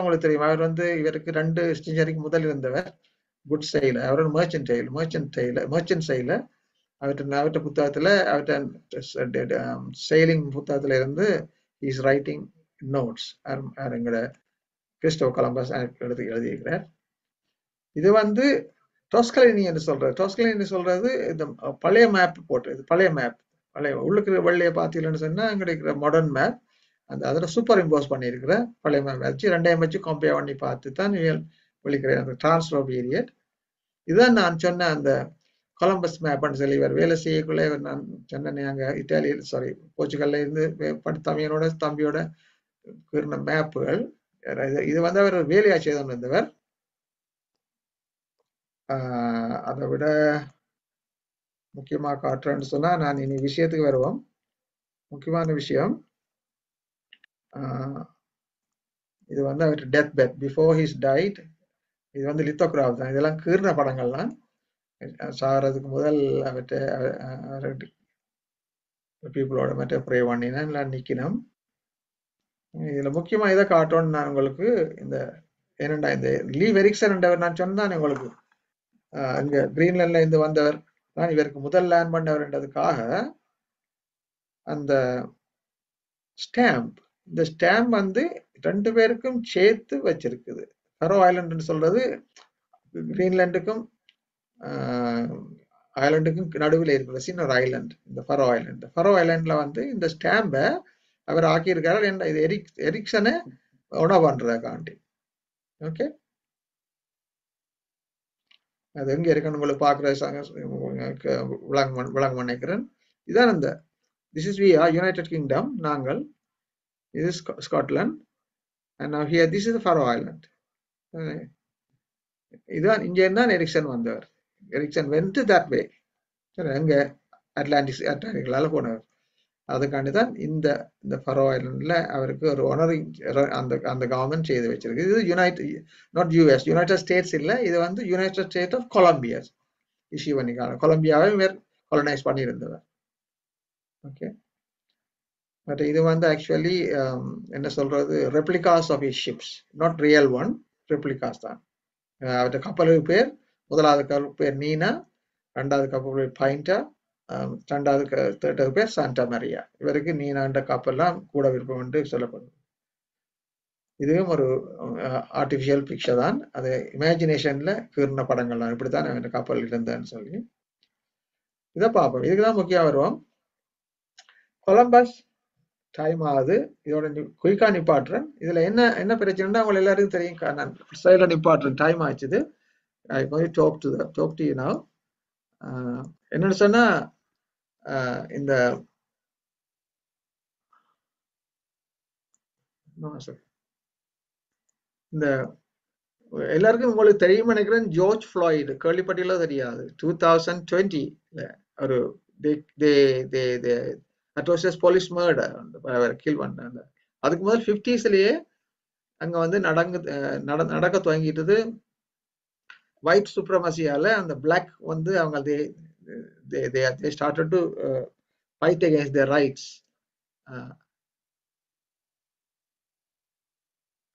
S3: உங்களுக்கு தெரியும். அவர் வந்து இவருக்கு 2 செஞ்சுரிக்கு முதல் இருந்தவர். குட் சைல அவர் மர்ச்சன்ட் சைல அவர்கிட்ட புத்தகத்துல அவர்கிட்ட செயலிங் புத்தகத்துல இருந்து இஸ் ரைட்டிங் நோட்ஸ் எங்களோட கிறிஸ்டோபர் கொலம்பஸ் எழுதியிருக்கிறார். இது வந்து டோஸ்கலினி என்று சொல்றது இந்த பழைய மேப் போட்டு பழைய உள்ளுக்கு வெள்ளைய பார்த்தீங்கன்னு சொன்னா எங்களுக்கு மாடர்ன் மேப் அந்த அதில் சூப்பர் இம்போஸ் பண்ணியிருக்கிற பழைய மேப் வச்சு 2 வச்சு கம்பேர் பண்ணி பார்த்து தான் விழிக்கிறேன் அந்த டிரான்ஸ்ஃபர் பீரியட். இதுதான் நான் சொன்ன அந்த கொலம்பஸ் மேப்னு சொல்லி இவர் வேலை செய்யக்குள்ள இவர் நான் சொன்னேன் அங்கே போர்ச்சுகல்ல இருந்து தம்பியோட மேப்புகள். இது வந்து அவர் வேலையா செய்து இருந்தவர். அதை விட முக்கியமா காட்டுறேன்னு சொன்னா நான் இனி விஷயத்துக்கு வருவோம். முக்கியமான விஷயம் இது வந்து அவர் death bed before his died. இது வந்து லித்தோகிராஃப் தான். இதெல்லாம் கீர்ன படங்கள்லாம். சாகிறதுக்கு முதல் அவர்கிட்ட பீப்புளோட மற்ற ப்ரே பண்ணினா எல்லாம் நிக்கணும். இதுல முக்கியமா இதை காட்டணும்னு நான் உங்களுக்கு இந்த ஏனண்டா இந்த லீவ் எரிக்சன் என்றவர் நான் சொன்னேன் உங்களுக்கு அங்க கிரீன்லாண்ட்ல இருந்து வந்தவர் தான் இவருக்கு முதல் லேண்ட் பண்ணவர் என்றதுக்காக அந்த ஸ்டாம்ப். இந்த ஸ்டாம்ப் வந்து 2 பேருக்கும் சேர்த்து வச்சிருக்குது. ஃபெரோ ஐலண்ட் சொல்றது கிரீன்லாண்டுக்கும் ஐலண்டுக்கும் நடுவில் இருக்கிற சின்ன ஒரு ஐலண்ட் இந்த ஃபெரோ ஐலண்ட். ஃபெரோ ஐலண்ட்ல வந்து இந்த ஸ்டாம்பை அவர் ஆக்கியிருக்காரு. இது எரிக்சனை உண பண்றதுக்காண்டி. ஓகே, அது எங்க இருக்குன்னு உங்களுக்கு பாக்குற விளங்க நினைக்கிறேன். இதான் இந்த this is we are United Kingdom, நாங்கள், this is Scotland, and now here this is the Faroe Island. இதுதான் இங்க இருந்தான் எரிக்சன் வந்தவர். Erikson went that way. சரி, அங்க அட்லாண்டிக்லால போனவர். அதுக்காண்டி தான் இந்த இந்த ஃபரோ ஐலண்ட்ல அவருக்கு ஒரு ஒனரிங் அந்த அந்த கவர்மெண்ட் செய்து வச்சிருக்கு. இது நாட் யூஎஸ், யுனைடெட் ஸ்டேட்ஸ் இல்லை, இது வந்து united state of Colombia issue பண்ணிக்காங்க. கொலம்பியாவை இவர் கொலனைஸ் பண்ணியிருந்தவர். ஓகே, பட் இது வந்து ஆக்சுவலி என்ன சொல்றது, replicas of is ships, not real one, replicas தான். அவர்கிட்ட கப்பலுக்கு பேர், முதலாவது கப்பல் பேர் நீனா, ரெண்டாவது கப்பல் பேர் பைண்டா, தேர்டாவது பேர் சாண்டா மரியா. இவருக்கு நீனாண்ட கப்பல்லாம் கூட விருப்பம் என்று சொல்லப்படுது. இதுவும் ஒரு ஆர்டிபிஷியல் பிக்சர் தான், அது இமேஜினேஷன்ல கீர்ன படங்கள் தான். இப்படித்தான் அவன் கப்பல் இருந்தேன்னு சொல்லி இதை பார்ப்போம். இதுக்குதான் முக்கியம் வருவோம். கொலம்பஸ் டைம் ஆகுது, இதோட குயிக்கா நிப்பாட்டுறேன். இதுல என்ன என்ன பிரச்சனைன்னா அவங்க எல்லாருக்கும் தெரியும். நான் சைட்ல நிப்பாட்டுறேன், டைம் ஆச்சுது. டாக் டு யூ நவ. என்னன்னு சொன்னா, இந்த இந்த எல்லாருக்கும் உங்களுக்கு தெரியும் நினைக்கிறேன், ஜார்ஜ் ஃப்ளாய்டு கேள்விப்பட்டியலோ தெரியாது. 2020 ஒரு அட்ரோசியஸ் போலீஸ் மர்டர் கில் பண்ணாங்க. அதுக்கு முதல் 50ஸ்லயே அங்க வந்து நடக்க துவங்கிட்டது. ஒயிட் சுப்ரமசியால அந்த பிளாக் வந்து அவங்க they started to fight against their rights.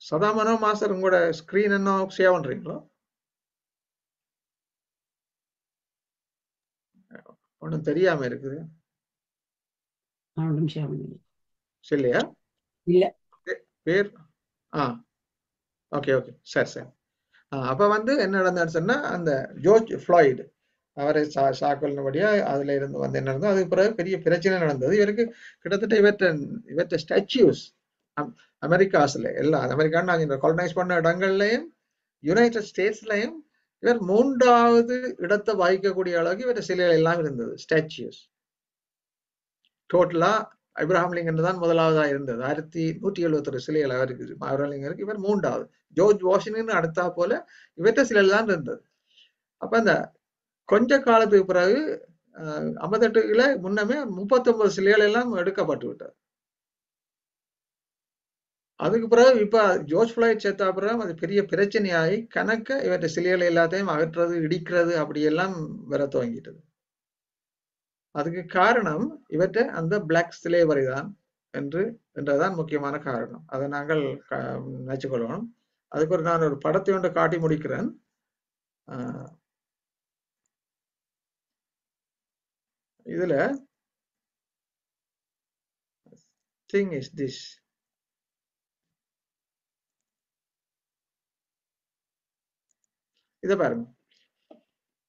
S3: சதாமனோ மாஸ்டர், உங்களோட ஸ்கிரீன் என்ன ஷேர் பண்றீங்களோ? ஒன்றும் தெரியாம இருக்குது. சரியா
S2: இல்ல
S3: பேர்? ஓகே ஓகே, சரி சரி. அப்ப வந்து என்ன நடந்தான்னு சொன்னா, அந்த ஜார்ஜ் ஃப்ளாய்டு அவரை சாக்கொல்லினபடியா அதுல இருந்து வந்து என்ன நடந்தது, அதுக்கு பிறகு பெரிய பிரச்சனை நடந்தது. இவருக்கு கிட்டத்தட்ட இவற்ற ஸ்டாச்சுஸ் அமெரிக்காஸ்ல எல்லாம், அமெரிக்கான்னு நாங்கள் கொலனைஸ் பண்ண இடங்கள்லயும் யுனைடெட் ஸ்டேட்ஸ்லயும் இவர் 3வது இடத்தை வகிக்கக்கூடிய அளவுக்கு இவற்ற சிலைகள் எல்லாம் இருந்தது, ஸ்டாச்சுஸ். டோட்டலா அப்ரஹாம் லிங்கன் தான் முதலாவதா இருந்தது. 1171 சிலைகள் அவருக்கு, அப்ரஹாம் லிங்கனுக்கு இவர் 3வது. ஜார்ஜ் வாஷிங்டன் அடுத்தா போல இவற்ற சிலைகள் தான் இருந்தது. அப்ப அந்த கொஞ்ச காலத்துக்கு பிறகு 58ல முன்னமே 39 சிலைகள் எல்லாம் எடுக்கப்பட்டு விட்டார். அதுக்கு பிறகு இப்ப ஜார்ஜ் ஃப்ளாய்ட் சேர்த்தா பிறகு அது பெரிய பிரச்சனையாகி கணக்க இவற்றை சிலைகள் எல்லாத்தையும் அகற்றுறது, இடிக்கிறது அப்படியெல்லாம் வர துவங்கிட்டது. அதுக்கு காரணம் இவற்றை அந்த பிளாக் ஸ்லேவரி தான் என்றதான் முக்கியமான காரணம். அதை நாங்கள் நினைச்சுக்கொள்ளணும். அதுக்கு நான் ஒரு படத்தை ஒன்று காட்டி முடிக்கிறேன். இதுல thing is this. இத பாருங்க.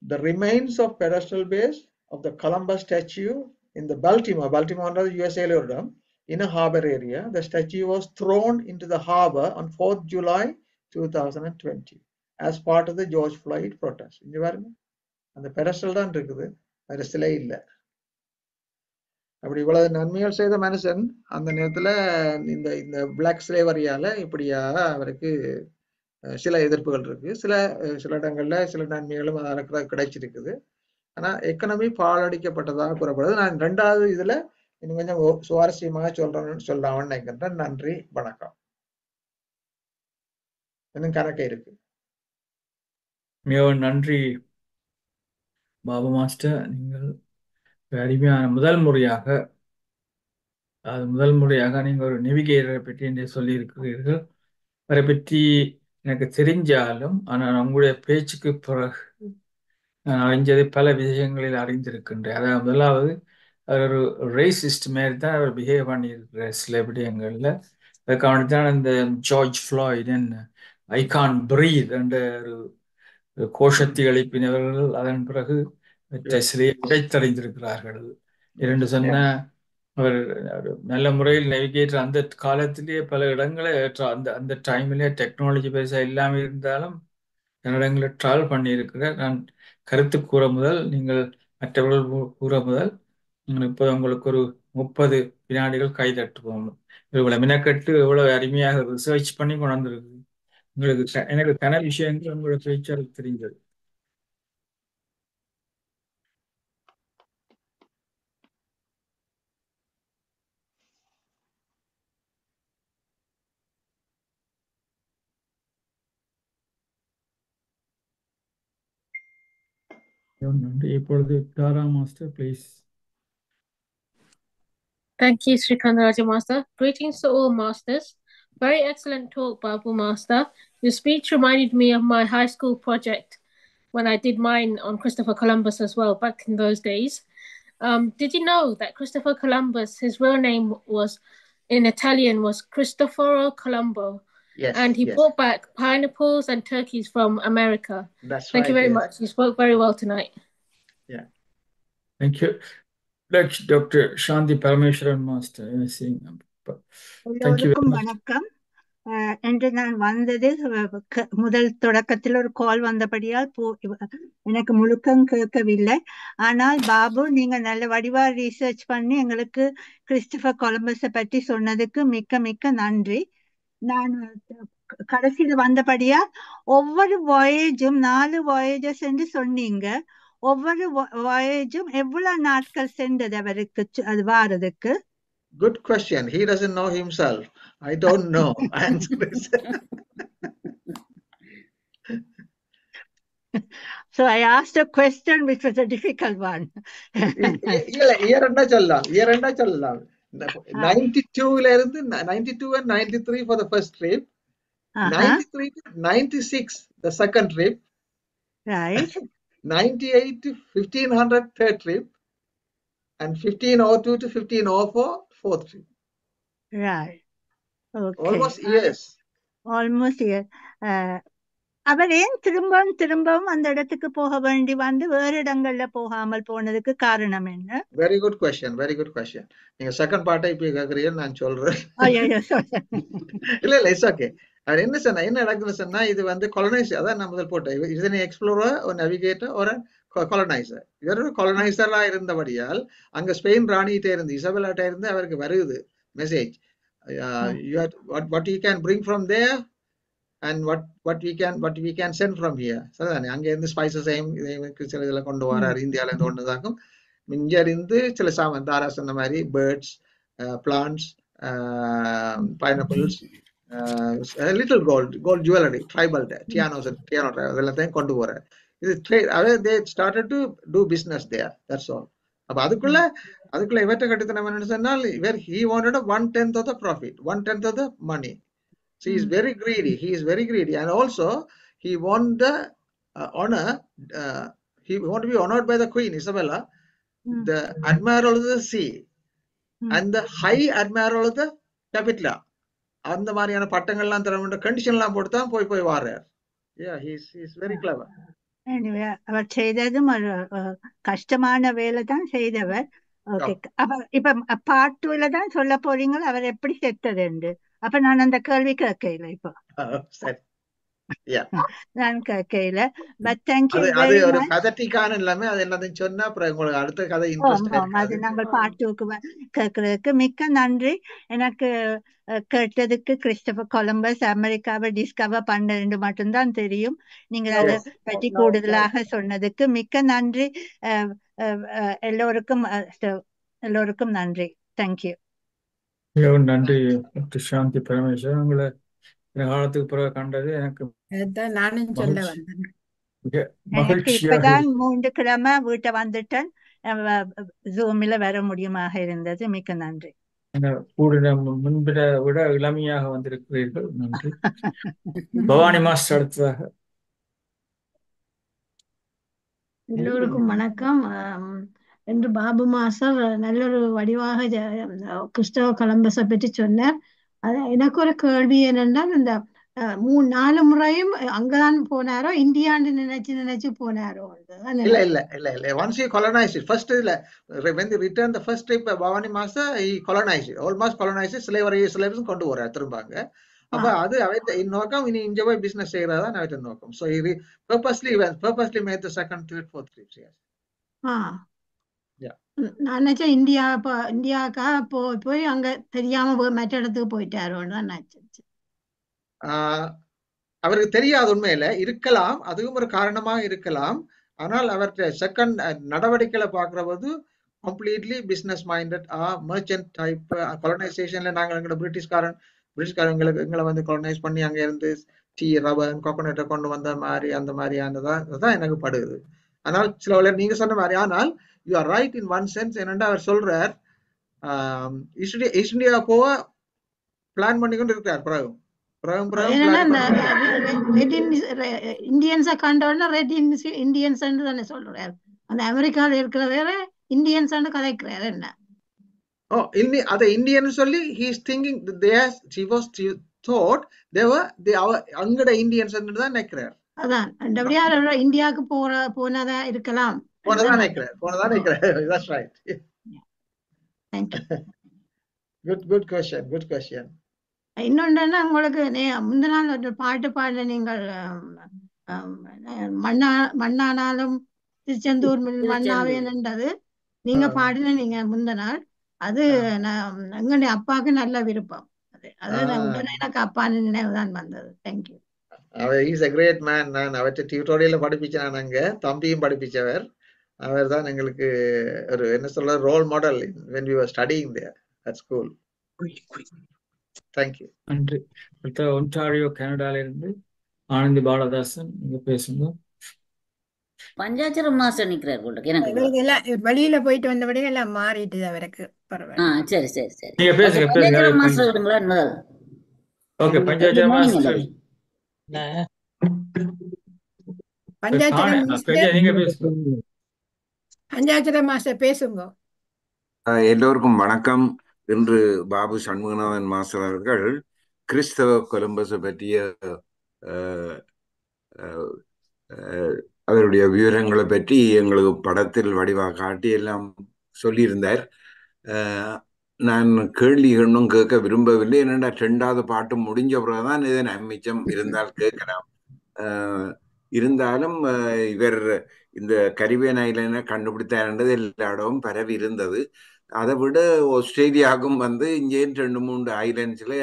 S3: The remains of pedestal base of the Columbus statue in the Baltimore USA ல ஒரு இடம், in a harbor area. The statue was thrown into the harbor on 4th July 2020 as part of the George Floyd protest. இங்க பாருங்க, அந்த pedestal தான் இருக்குது, வேற சிலை இல்லை. அப்படி இவ்வளவு நன்மைகள் செய்த மனுஷன் அந்த நேரத்துல இந்த இந்த பிளாக் ஸ்லேவரியால இப்படியாக அவருக்கு சில எதிர்ப்புகள் இருக்கு. சில இடங்கள்ல சில நன்மைகளும் அதற்கு கிடைச்சிருக்குது. ஆனா எக்கனமி பாழடிக்கப்பட்டதாக கூறப்படுது. நான் 2வது இதுல இன்னும் கொஞ்சம் சுவாரஸ்யமாக சொல்லலாம்னு நினைக்கின்றேன். நன்றி, வணக்கம். இன்னும் கணக்கு இருக்கு.
S1: மிகவும் நன்றி பாபு மாஸ்டர். நீங்கள் அருமையான முதல் முறையாக நீங்கள் ஒரு நேவிகேட்டரை பற்றி சொல்லியிருக்கிறீர்கள். அவரை பற்றி எனக்கு தெரிஞ்சாலும், ஆனால் உங்களுடைய பேச்சுக்கு பிறகு நான் அறிஞ்சதை பல விஷயங்களில் அறிந்திருக்கின்றேன். அதாவது முதலாவது, அவர் ஒரு ரேசிஸ்ட் மாதிரி தான் அவர் பிஹேவ் பண்ணியிருக்கிற சில விடயங்கள்ல. அதுக்காக தான் இந்த ஜார்ஜ் ஃப்ளாய்ட் ஐ கான் பிரீத் என்ற ஒரு கோஷத்தை எழுப்பினவர்கள் அதன் பிறகு சிலையை உடைத்தடைந்திருக்கிறார்கள். இரண்டு சொன்ன அவர் நல்ல முறையில் நேவிகேட்டர் அந்த காலத்திலேயே பல இடங்களை அந்த அந்த டைம்லேயே டெக்னாலஜி பெருசா இல்லாமல் இருந்தாலும் இடங்களை ட்ராவல் பண்ணியிருக்கிறார். நான் கருத்து கூற முதல், நீங்கள் மற்றவர்கள் கூற முதல், இப்போ உங்களுக்கு ஒரு 30 வினாடிகள் கைதட்டுவோம். இவ்வளவு மினக்கட்டு இவ்வளவு அருமையாக ரிசர்ச் பண்ணி கொண்டிருக்கு. எனக்கு கன விஷயங்கள் உங்களோட பேச்சால் தெரிந்தது. நன்றி. இப்பொழுது Tara master please.
S4: Thank you, Sri Kandaraja Master. Greetings to all masters. Very excellent talk, Babu Master. Your speech reminded me of my high school project when I did mine on Christopher Columbus as well, back in those days. Did you know that Christopher Columbus, his real name was, in Italian, was Cristoforo Colombo?
S3: Yes,
S4: And he
S3: yes,
S4: brought back pineapples and turkeys from America.
S3: that's
S4: Thank you
S3: right.
S4: very
S3: Yes,
S4: much. You spoke very well tonight.
S3: yeah.
S1: Thank you. Next, Dr. Shanti Parameswaran Master. Thank you very
S2: எல்லோருக்கும்
S1: much.
S2: வணக்கம். என்று நான் வந்தது முதல் தொடக்கத்தில் ஒரு கால் வந்தபடியால் எனக்கு முழுக்கம் கேட்கவில்லை. ஆனால் பாபு, நீங்க நல்ல வடிவா ரீசர்ச் பண்ணி எங்களுக்கு கிறிஸ்டபர் கொலம்பஸை பற்றி சொன்னதுக்கு மிக்க மிக்க நன்றி. நான் கடைசியில் வந்தபடியா ஒவ்வொரு வாயேஜும் 4 வாயேஜஸ் என்று சொன்னீங்க. ஒவ்வொரு வாயேஜும் எவ்வளவு நாட்கள் சென்றது அவருக்கு அது வாரதுக்கு?
S3: Good question. He doesn't know himself. I don't know. Answer is
S2: So I asked a question which was a difficult one.
S3: year என்ன சொல்லலாம் 92 ல இருந்து 92 and 93 for the first trip, 93 to 96 the second trip,
S2: Right.
S3: 98 to 1500 third trip, and 1502 to 1504 fourth trip.
S2: Right. Okay.
S3: Almost years.
S2: Almost years. அவர் ஏன் திரும்பவும் அந்த இடத்துக்கு போக வேண்டி வந்து வேறு இடங்கள்ல போகாமல் போனதுக்கு காரணம் என்ன?
S3: Very good question. Very good question. நீங்க செகண்ட் பார்ட்டை இப்ப கேக்குறீங்க, நான் சொல்றேன். இல்ல இட்ஸ் ஓகே. அது என்ன நடக்குதுன்னு சொன்னா, இது வந்து கொலனைசர், அதான் நான் முதல் போட்டேன். இது எக்ஸ்ப்ளோரர், ஒரு நேவிகேட்டர், ஒரு கொலனைசர். இவர் ஒரு கொலனைசரா இருந்தபடியால் அங்க ஸ்பெயின் ராணிகிட்ட இருந்து, இசபெல்லாட்ட இருந்து அவருக்கு வருது message. what you can bring from there and what we can send from here. சரிதானே? அங்க இருந்து ஸ்பைசஸையும் சில இதெல்லாம் கொண்டு வராரு, இந்தியால இருந்து கொண்டுதாக்கும். இங்க இருந்து சில சாமான் தாரா சொன்ன மாதிரி birds, plants, pineapples, little gold jewellery, tribal டியானோ அதெல்லாத்தையும் கொண்டு போறாரு. இது they started to do business there. That's all. அப்ப அதுக்குள்ள இவற்றை கட்டுத்தனம் என்னன்னு சொன்னால், he wanted 1/10 of the profit, 1/10 of the money. So he is very greedy. He is very greedy, and also he want the honor. He want to be honored by the Queen Isabella, the Admiral of the Sea, and the High Admiral of the Capitala. அந்த மாதிரியான பட்டங்கள்லாம் தர வேண்டிய கண்டிஷன்லாம் போட்டு தான் போய் வாரார். Yeah, he is very clever.
S2: Anyway, அவர் செய்ததும் ஒரு கஷ்டமான வேலை தான் செய்தவர். ஓகே. இப்ப பார்ட் 2ல தான் சொல்ல போறீங்களா அவர் எப்படி செத்தது? அப்ப நான் அந்த கேள்வி கேட்கல இப்போ.
S3: சரி.
S2: நான் கேட்கல. But thank you very much.
S3: அது ஒரு கதைக்கான எல்லாமே அது எல்லாத்தையும் சொன்னா அப்புறம் உங்களுக்கு அடுத்த கதை இன்ட்ரெஸ்ட்
S2: ஆகும். அது நாங்கள் பார்ட் 2க்கு கேட்கறதுக்கு மிக்க நன்றி. எனக்கு கேட்டதுக்கு கிறிஸ்டபர் கொலம்பஸ் அமெரிக்காவை டிஸ்கவர் பண்ணது மட்டும்தான் தெரியும். நீங்கள் அதை பற்றி கூடுதலாக சொன்னதுக்கு மிக்க நன்றி. எல்லோருக்கும் நன்றி. தேங்க்யூ.
S1: நன்றி டாக்டர் சாந்தி பரமேஸ்வரன். உங்களை காலத்துக்கு பிறகு கண்டது எனக்கு
S2: நானும் சொல்ல வந்தேன்.
S1: எனக்கு
S2: இப்பதான் 3 கிழமை வீட்டை வந்துட்டேன். ஜூமில் வர முடியுமாக இருந்தது. மிக்க நன்றி.
S1: கூடின முன்பிட விட இளமையாக வந்திருக்கிறீர்கள். நன்றி. பவானி மாஸ்டர் அடுத்ததாக.
S5: எல்லோருக்கும் வணக்கம். என்று பாபு மாஸ்டர் நல்லொரு வடிவாக கிறிஸ்டவ கொலம்பஸை பற்றி சொன்னார். எனக்கு ஒரு கேள்வி என்னென்றால், இந்த 3-4 முறையும் அங்கதான் போனாரோ, இந்தியான்னு நினைச்சு போனாரோ?
S3: இல்ல. Once he colonized it, first when they returned the first trip, Bhavani Master he colonized it, almost colonized it. slaves கொண்டு வர திரும்பாங்க. அப்ப அது அவன் நோக்கம், இனி இங்க போய் பிசினஸ் செய்யறதான் அவன் நோக்கம். So he purposely made the second, third, fourth trips. Yes. Yeah.
S5: நான் நினைச்சேன் இந்தியாவுக்கா போய் அங்க தெரியாம மற்ற இடத்துக்கு போயிட்டாரோன்னு தான் நினைச்சேன்.
S3: ஆஹ் அவருக்கு தெரியாது, உண்மையில இருக்கலாம், அதுவும் ஒரு காரணமாக இருக்கலாம். ஆனால் அவற்றை செகண்ட் நடவடிக்கைகளை பார்க்கிற போது completely business minded merchant type. கொலனைசேஷன்ல நாங்கள் எங்களோட பிரிட்டிஷ்காரங்களுக்கு எங்களை வந்து கொலனைஸ் பண்ணி அங்க இருந்து டீ, ரப்பர், கோகோனட்டை கொண்டு வந்த மாதிரி அந்த மாதிரியானதான் எனக்கு படுது. ஆனால் சில வேளை நீங்க சொன்ன மாதிரி, ஆனால் you are right in one sense. என்னென்னா அவர் சொல்றார் ஈஸ்ட் இந்தியா போக பிளான் பண்ணிக்கொண்டு இருக்கிறார்.
S5: என்னன்னா இந்தியன்ஸை கண்டோன்னா ரெட் இந்தியன்ஸ் தானே சொல்றாரு. அந்த அமெரிக்காவில் இருக்கிற வேற இந்தியன்ஸ் கதைக்கிறாரு என்ன.
S3: ஓ இன்னி அதை இந்தியன் சொல்லி he is thinking she was thought they were அங்கட இந்தியன்ஸ் தான் நினைக்கிறார்.
S5: அதான் அப்படியே இந்தியாவுக்கு போனதா இருக்கலாம்.
S3: போனதான் நினைக்கிறார். That's right.
S5: Thank you.
S3: Good question.
S5: இன்னொன்று உங்களுக்கு முந்தின நாள் ஒரு பாட்டு பாட நீங்கள் மண்ணானாலும் திருச்செந்தூர் மண்ணாவேன்ன்றது நீங்க பாடின நீங்க முந்தின நாள். அது எங்களுடைய அப்பாவுக்கு நல்ல விருப்பம். அது உடனே எனக்கு அப்பான்னு நினைவுதான் வந்தது. Thank you.
S3: He is a great man. நான் அவற்றை டியூட்டோரியல்ல படிப்பிச்சேன். அங்க தம்பியும் படிப்பிச்சவர். அவர் தான் எங்களுக்கு ஒரு என்ன சொல்ற role model when we were studying there at school. Thank you.
S1: நன்றி. அடுத்த ஒன்டாரியோ கனடால இருந்து ஆனந்தி பாலதாசன், நீங்க பேசுங்க.
S6: பஞ்சாச்சரம் மாஸ்டர் நிக்கிறார் போல எனக்கு.
S2: எல்லாம் வெளியில போயிட்டு வந்தபடியே எல்லாம் மாறிட்டு அவருக்கு. பரவாயில்ல.
S6: சரி
S1: நீங்க பேசுங்க.
S6: பஞ்சாச்சரம் மாஸ்டர் விடுங்களா முதல்.
S1: Okay, Panchacharam master. நீங்க பேசுங்க.
S2: பஞ்சாச்சரம் மாஸ்டர் பேசுங்க.
S7: எல்லோருக்கும் வணக்கம். இன்று பாபு சண்முகநாதன் மாஸ்டர் அவர்கள் கிறிஸ்தவ கொலம்பஸை பற்றிய அவருடைய விவரங்களை பற்றி எங்களுக்கு படத்தில் வடிவாக காட்டி எல்லாம் சொல்லியிருந்தார். நான் கேள்வி ஒன்றும் கேட்க விரும்பவில்லை. என்னென்னா 2வது பாட்டு முடிஞ்ச பிறகுதான் இதை மிச்சம் இருந்தால் கேட்கலாம். இருந்தாலும் இவர் இந்த கரிபியன் ஐலண்டை கண்டுபிடித்தார்ன்றது எல்லா இடமும் பரவி இருந்தது. அதை விட ஆஸ்திரேலியாவுக்கும் வந்து இங்கே 2-3 ஐலண்ட்ஸில்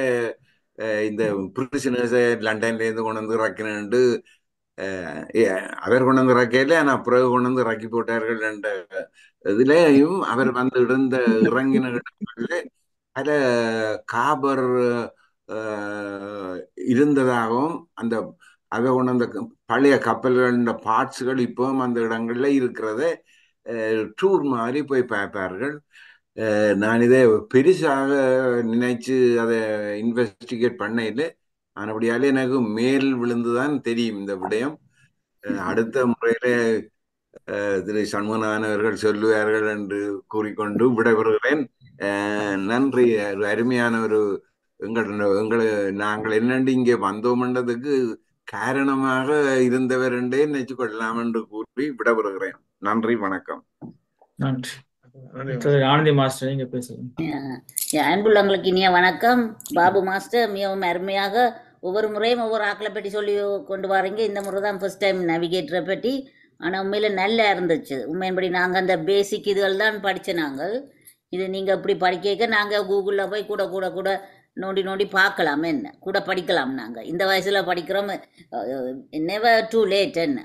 S7: இந்த பிரிசனர்ஸை லண்டன்லேருந்து கொண்டு வந்து இறக்கினு அவர் கொண்டு வந்து இறக்கையில, ஆனால் பிறகு கொண்டு வந்து இறக்கி போட்டார்கள் என்ற இதுலேயும் அவர் வந்து இறங்கின இடங்களில் பல காபர் இருந்ததாகவும் அந்த அதை கொண்டு அந்த பழைய கப்பல்கள பார்ட்ஸுகள் இப்பவும் அந்த இடங்கள்ல இருக்கிறத டூர் மாதிரி போய் பார்ப்பார்கள். நான் இதை பெருசாக நினைச்சு அதை இன்வெஸ்டிகேட் பண்ண இல்லை. ஆனபடியாலே எனக்கு மேல் விழுந்துதான் தெரியும் இந்த விடயம். அடுத்த முறையில திரு சண்முகநாதன் அவர்கள் சொல்லுவார்கள் என்று கூறிக்கொண்டு விடைபெறுகிறேன். நன்றி. அருமையான ஒரு எங்களை நாங்கள் என்னண்டு இங்கே வந்தோம்ன்றதுக்கு காரணமாக இருந்தவர் என்றே நினைச்சு கொள்ளலாம் என்று கூறி விடைபெறுகிறேன். நன்றி, வணக்கம்.
S1: நன்றி. ஆனந்தி மாஸ்டர், நீங்க பேசுங்க.
S6: அன்புள்ளவங்களுக்கு இனிய வணக்கம். பாபு மாஸ்டர் மிகவும் அருமையாக ஒவ்வொரு முறையும் ஒவ்வொரு ஆக்களை பற்றி சொல்லி கொண்டு வரீங்க. இந்த முறை தான் ஃபர்ஸ்ட் டைம் நேவிகேட்டரை பற்றி. ஆனால் உண்மையில நல்லா இருந்துச்சு. உண்மையின்படி நாங்கள் அந்த பேசிக் இதுகள் தான் படித்த நாங்கள். இது நீங்கள் இப்படி படிக்க நாங்கள் கூகுளில் போய் கூட நோண்டி பார்க்கலாம், என்ன கூட படிக்கலாம். நாங்கள் இந்த வயசில் படிக்கிறோம். Never too late. என்ன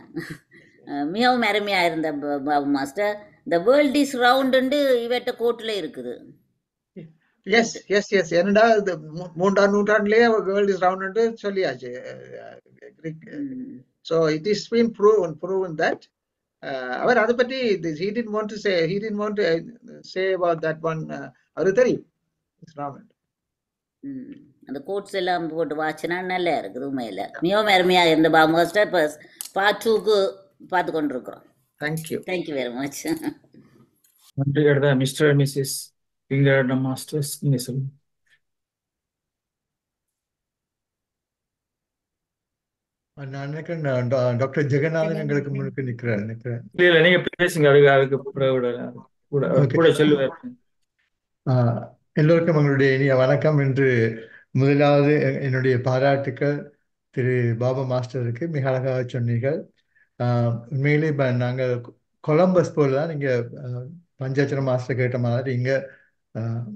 S6: மிகவும் அருமையாக இருந்த Babu master. The world is round என்று இவற்ற கோட்டில் இருக்குது.
S3: எஸ் என்னடா 3ஆம் நூற்றாண்டிலேயே வேர்ல்ட் இஸ் ரவுண்ட் என்று சொல்லியாச்சு. So it is been proven that அவர் அதை பற்றி he didn't want to say about that one. அவருக்கு தெரியும் இட்ஸ் ரவுண்ட்.
S6: அந்த கோட்ஸ் எல்லாம் போட்டு வாட்சினா நல்லா இருக்குது. உண்மையில மிகவும் அருமையாக இருந்த பாபு மாஸ்டர். பார்ட் 2க்கு பார்த்து கொண்டிருக்கிறோம். Thank you very much.
S1: நன்றி. மிஸ்டர் மிஸ்ஸஸ் மாஸ்டர்ஸ், நீங்க சொல்லுங்க.
S8: நான் நினைக்கிறேன் டாக்டர் ஜெகநாதன் எங்களுக்கு முன்னுக்கு நிற்கிறேன்.
S1: இல்ல, நீங்க பேசுங்க. அதுக்கு கூட சொல்லுவார்.
S8: எல்லோருக்கும் எங்களுடைய இனிய வணக்கம். என்று முதலாவது என்னுடைய பாராட்டுக்கள் திரு பாபா மாஸ்டருக்கு. மிக அழகாக சொன்னீர்கள். உண்மையிலே நாங்கள் கொலம்பஸ் போல தான் நீங்கள் பஞ்சாச்சர மாஸ்டர் கேட்ட மாதிரி இங்க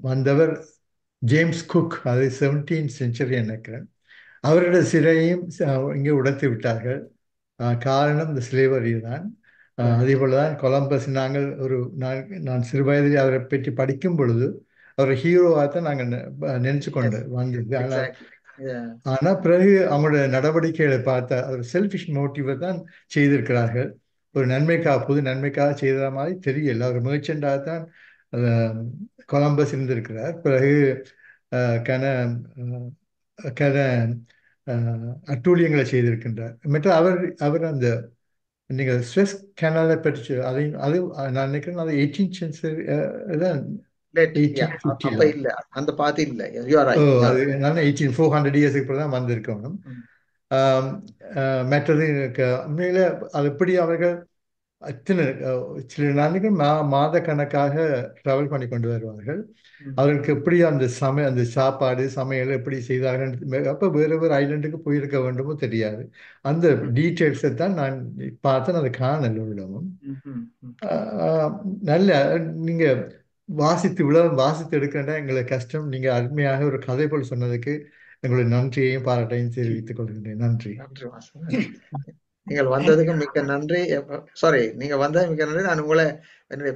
S8: வந்தவர் ஜேம்ஸ் குக், அது 17th century நினைக்கிறேன். அவருடைய சிறையும் இங்கே உடைத்து விட்டார்கள். காரணம் இந்த ஸ்லேவரி தான். அதே போலதான் கொலம்பஸ், நாங்கள் நான் சிறு வயதில் அவரை பற்றி படிக்கும் பொழுது அவர் ஹீரோவாக தான் நாங்கள் நினைச்சு கொண்டு வந்தது. ஆனா பிறகு அவங்களோட நடவடிக்கைகளை பார்த்தா ஒரு செல்ஃபிஷ் மோட்டிவை தான் செய்திருக்கிறார்கள். ஒரு நன்மைக்காக, பொது நன்மைக்காக செய்த மாதிரி தெரியல. ஒரு மெர்ச்சண்டாக தான் கொலம்பஸ் இருந்திருக்கிறார். பிறகு கன கன அட்டூழியங்களை செய்திருக்கின்றார். மற்ற அவர் அந்த நீங்க ஸ்வெஸ் கேனலை பற்றி அது நான் நினைக்கிறேன் அது 18th century தான்.
S3: 1850 இல்ல, அந்த பாதி இல்ல.
S8: அது நான் 400 இயர்ஸ்க்கு தான் வந்திருக்கணும். மற்றது உண்மையில அது எப்படி அவர்கள் சில நாளைக்கு மாத கணக்காக டிராவல் பண்ணி கொண்டு வருவார்கள். அவர்களுக்கு எப்படி அந்த அந்த சாப்பாடு சமையல் எப்படி செய்தார்கள், அப்ப வேற ஐலண்டுக்கு போயிருக்க வேண்டுமோ தெரியாது. அந்த டீட்டெயில்ஸை தான் நான் பார்த்தேன். அதை காணல உள்ளவும். நல்ல நீங்க வாசித்து எடுக்கின்ற எங்களை கஷ்டம். நீங்க அருமையாக ஒரு கதை போல் சொன்னதுக்கு எங்களுடைய நன்றியையும் பாராட்டையும் தெரிவித்துக் கொள்கின்றேன். நன்றி.
S3: நீங்கள் வந்ததுக்கு மிக்க நன்றி. சாரி, நீங்க வந்தது மிக்க நன்றி. நான் உங்களை என்னுடைய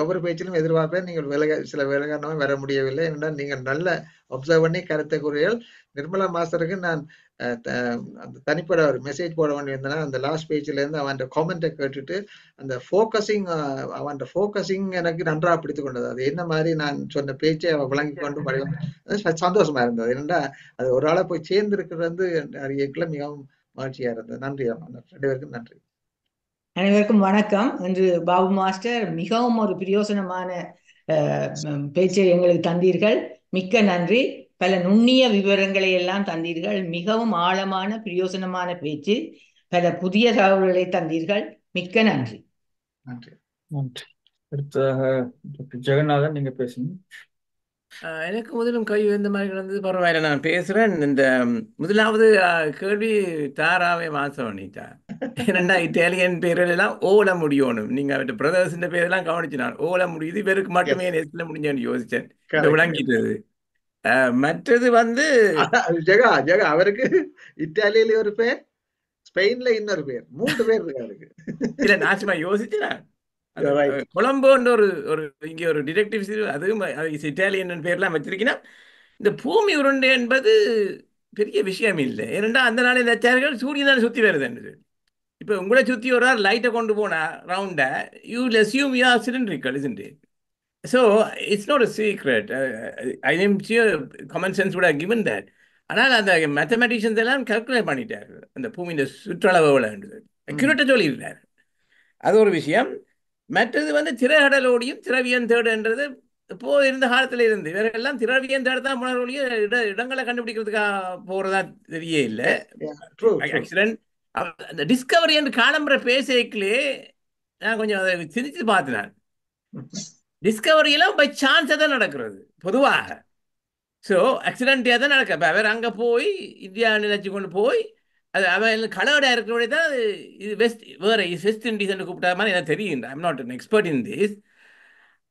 S3: ஒவ்வொரு பேச்சிலும் எதிர்பார்ப்பேன். நீங்கள் சில வேலைக்காரணமாக வர முடியவில்லை என்றால் நீங்கள் நல்ல அப்சர்வ் பண்ணி கருத்தை கூறுகள். நிர்மலா மாஸ்டருக்கு நான் அந்த தனிப்பட ஒரு மெசேஜ் போட வேண்டியிருந்தேன்னா, அந்த லாஸ்ட் பேஜ்ல இருந்து அவன் காமெண்ட்டை கேட்டுட்டு அந்த அவன் ஃபோக்கஸிங் எனக்கு நன்றாக பிடித்து கொண்டது. அது என்ன மாதிரி நான் சொன்ன பேச்சை அவன் விளங்கி கொண்டு சந்தோஷமா இருந்தது. என்னடா அது ஒரு ஆளை போய் சேர்ந்து இருக்கிறது அறியக்குள்ள மிகவும் மகிழ்ச்சியா இருந்தது. நன்றி அம்மா, 2 பேருக்கும் நன்றி.
S9: அனைவருக்கும் வணக்கம். இன்று பாபு மாஸ்டர் மிகவும் ஒரு பிரயோசனமான பேச்சை எங்களுக்கு தந்தீர்கள். மிக்க நன்றி. பல நுண்ணிய விவரங்களை எல்லாம் தந்தீர்கள். மிகவும் ஆழமான பிரயோசனமான பேச்சு. பல புதிய தகவல்களை தந்தீர்கள். மிக்க நன்றி.
S3: நன்றி.
S1: நன்றி. அடுத்ததாக ஜெகநாதன், நீங்க பேசுங்க.
S10: எனக்கு முதலும் கை இந்த மாதிரி நடந்தது. பரவாயில்ல, நான் பேசுறேன். இந்த முதலாவது கேள்வி தாராவே மாசவனிட்டா. ஏன்னா இட்டாலியன் பேரெல்லாம் ஓல முடியணும். நீங்க அவர்கிட்ட பிரதர்ஸ் பேரெல்லாம் கவனிச்சுனான். ஓல முடியுது, இவருக்கு மட்டுமே நெஸ்ட்ல முடிஞ்சேன்னு யோசிச்சேன். விளங்கிட்டது. மற்றது
S3: ஜெகா அவருக்கு இத்தாலியில ஒரு பேர், ஸ்பெயின்ல இன்னொரு பேர், 3 பேர் இருக்கு.
S10: இல்ல, நான் சும்மா யோசிச்சேன். கொலம்போன்ற ஒரு இங்கே ஒரு டிடெக்டிவ் அதுவும் இட்டாலியன் பேர்லாம் வச்சிருக்கீங்கன்னா, இந்த பூமி உருண்டை என்பது பெரிய விஷயம் இல்லை. ஏனென்றா அந்த நாளில் நச்சார்கள் சூரியன் சுற்றி வருது. இப்போ உங்களை சுற்றி ஒரு லைட்டை கொண்டு போனா ரவுண்டா, you assume you are cylindrical, isn't it? So it's not a secret. I am sure common sense would have given that. ஆனால் அந்த மேத்தமெட்டிஷியன்ஸ் எல்லாம் கால்குலேட் பண்ணிட்டாரு அந்த பூமியின் சுற்றளவுகளை அக்யூரேட்டாக சொல்லியிருந்தார். அது ஒரு விஷயம். மற்றது திரைகடலோடையும் திரவியம் தேடுன்றது இப்போ இருந்த காலத்துல இருந்து இவரெல்லாம் திரவியம் தேட தான் போனவர்களுடைய இடங்களை கண்டுபிடிக்கிறதுக்காக போறதா தெரிய இல்லை. ஆக்சிடென்ட் அந்த டிஸ்கவரி என்று காலம்புற பேசைக்குள்ளே நான் கொஞ்சம் அதை சிந்திச்சு பார்த்தேன். டிஸ்கவரியெல்லாம் பை சான்ஸாக தான் நடக்கிறது பொதுவாக. ஸோ ஆக்சிடென்ட்டாக தான் நடக்க. இப்போ அவர் அங்கே போய் இந்தியா நினைச்சு கொண்டு போய் அது அவன் கலவடா இருக்கிறோட தான் இது வெஸ்ட் இண்டீஸ் கூப்பிட்டா மாதிரி எனக்கு தெரியும். I'm not an expert in this.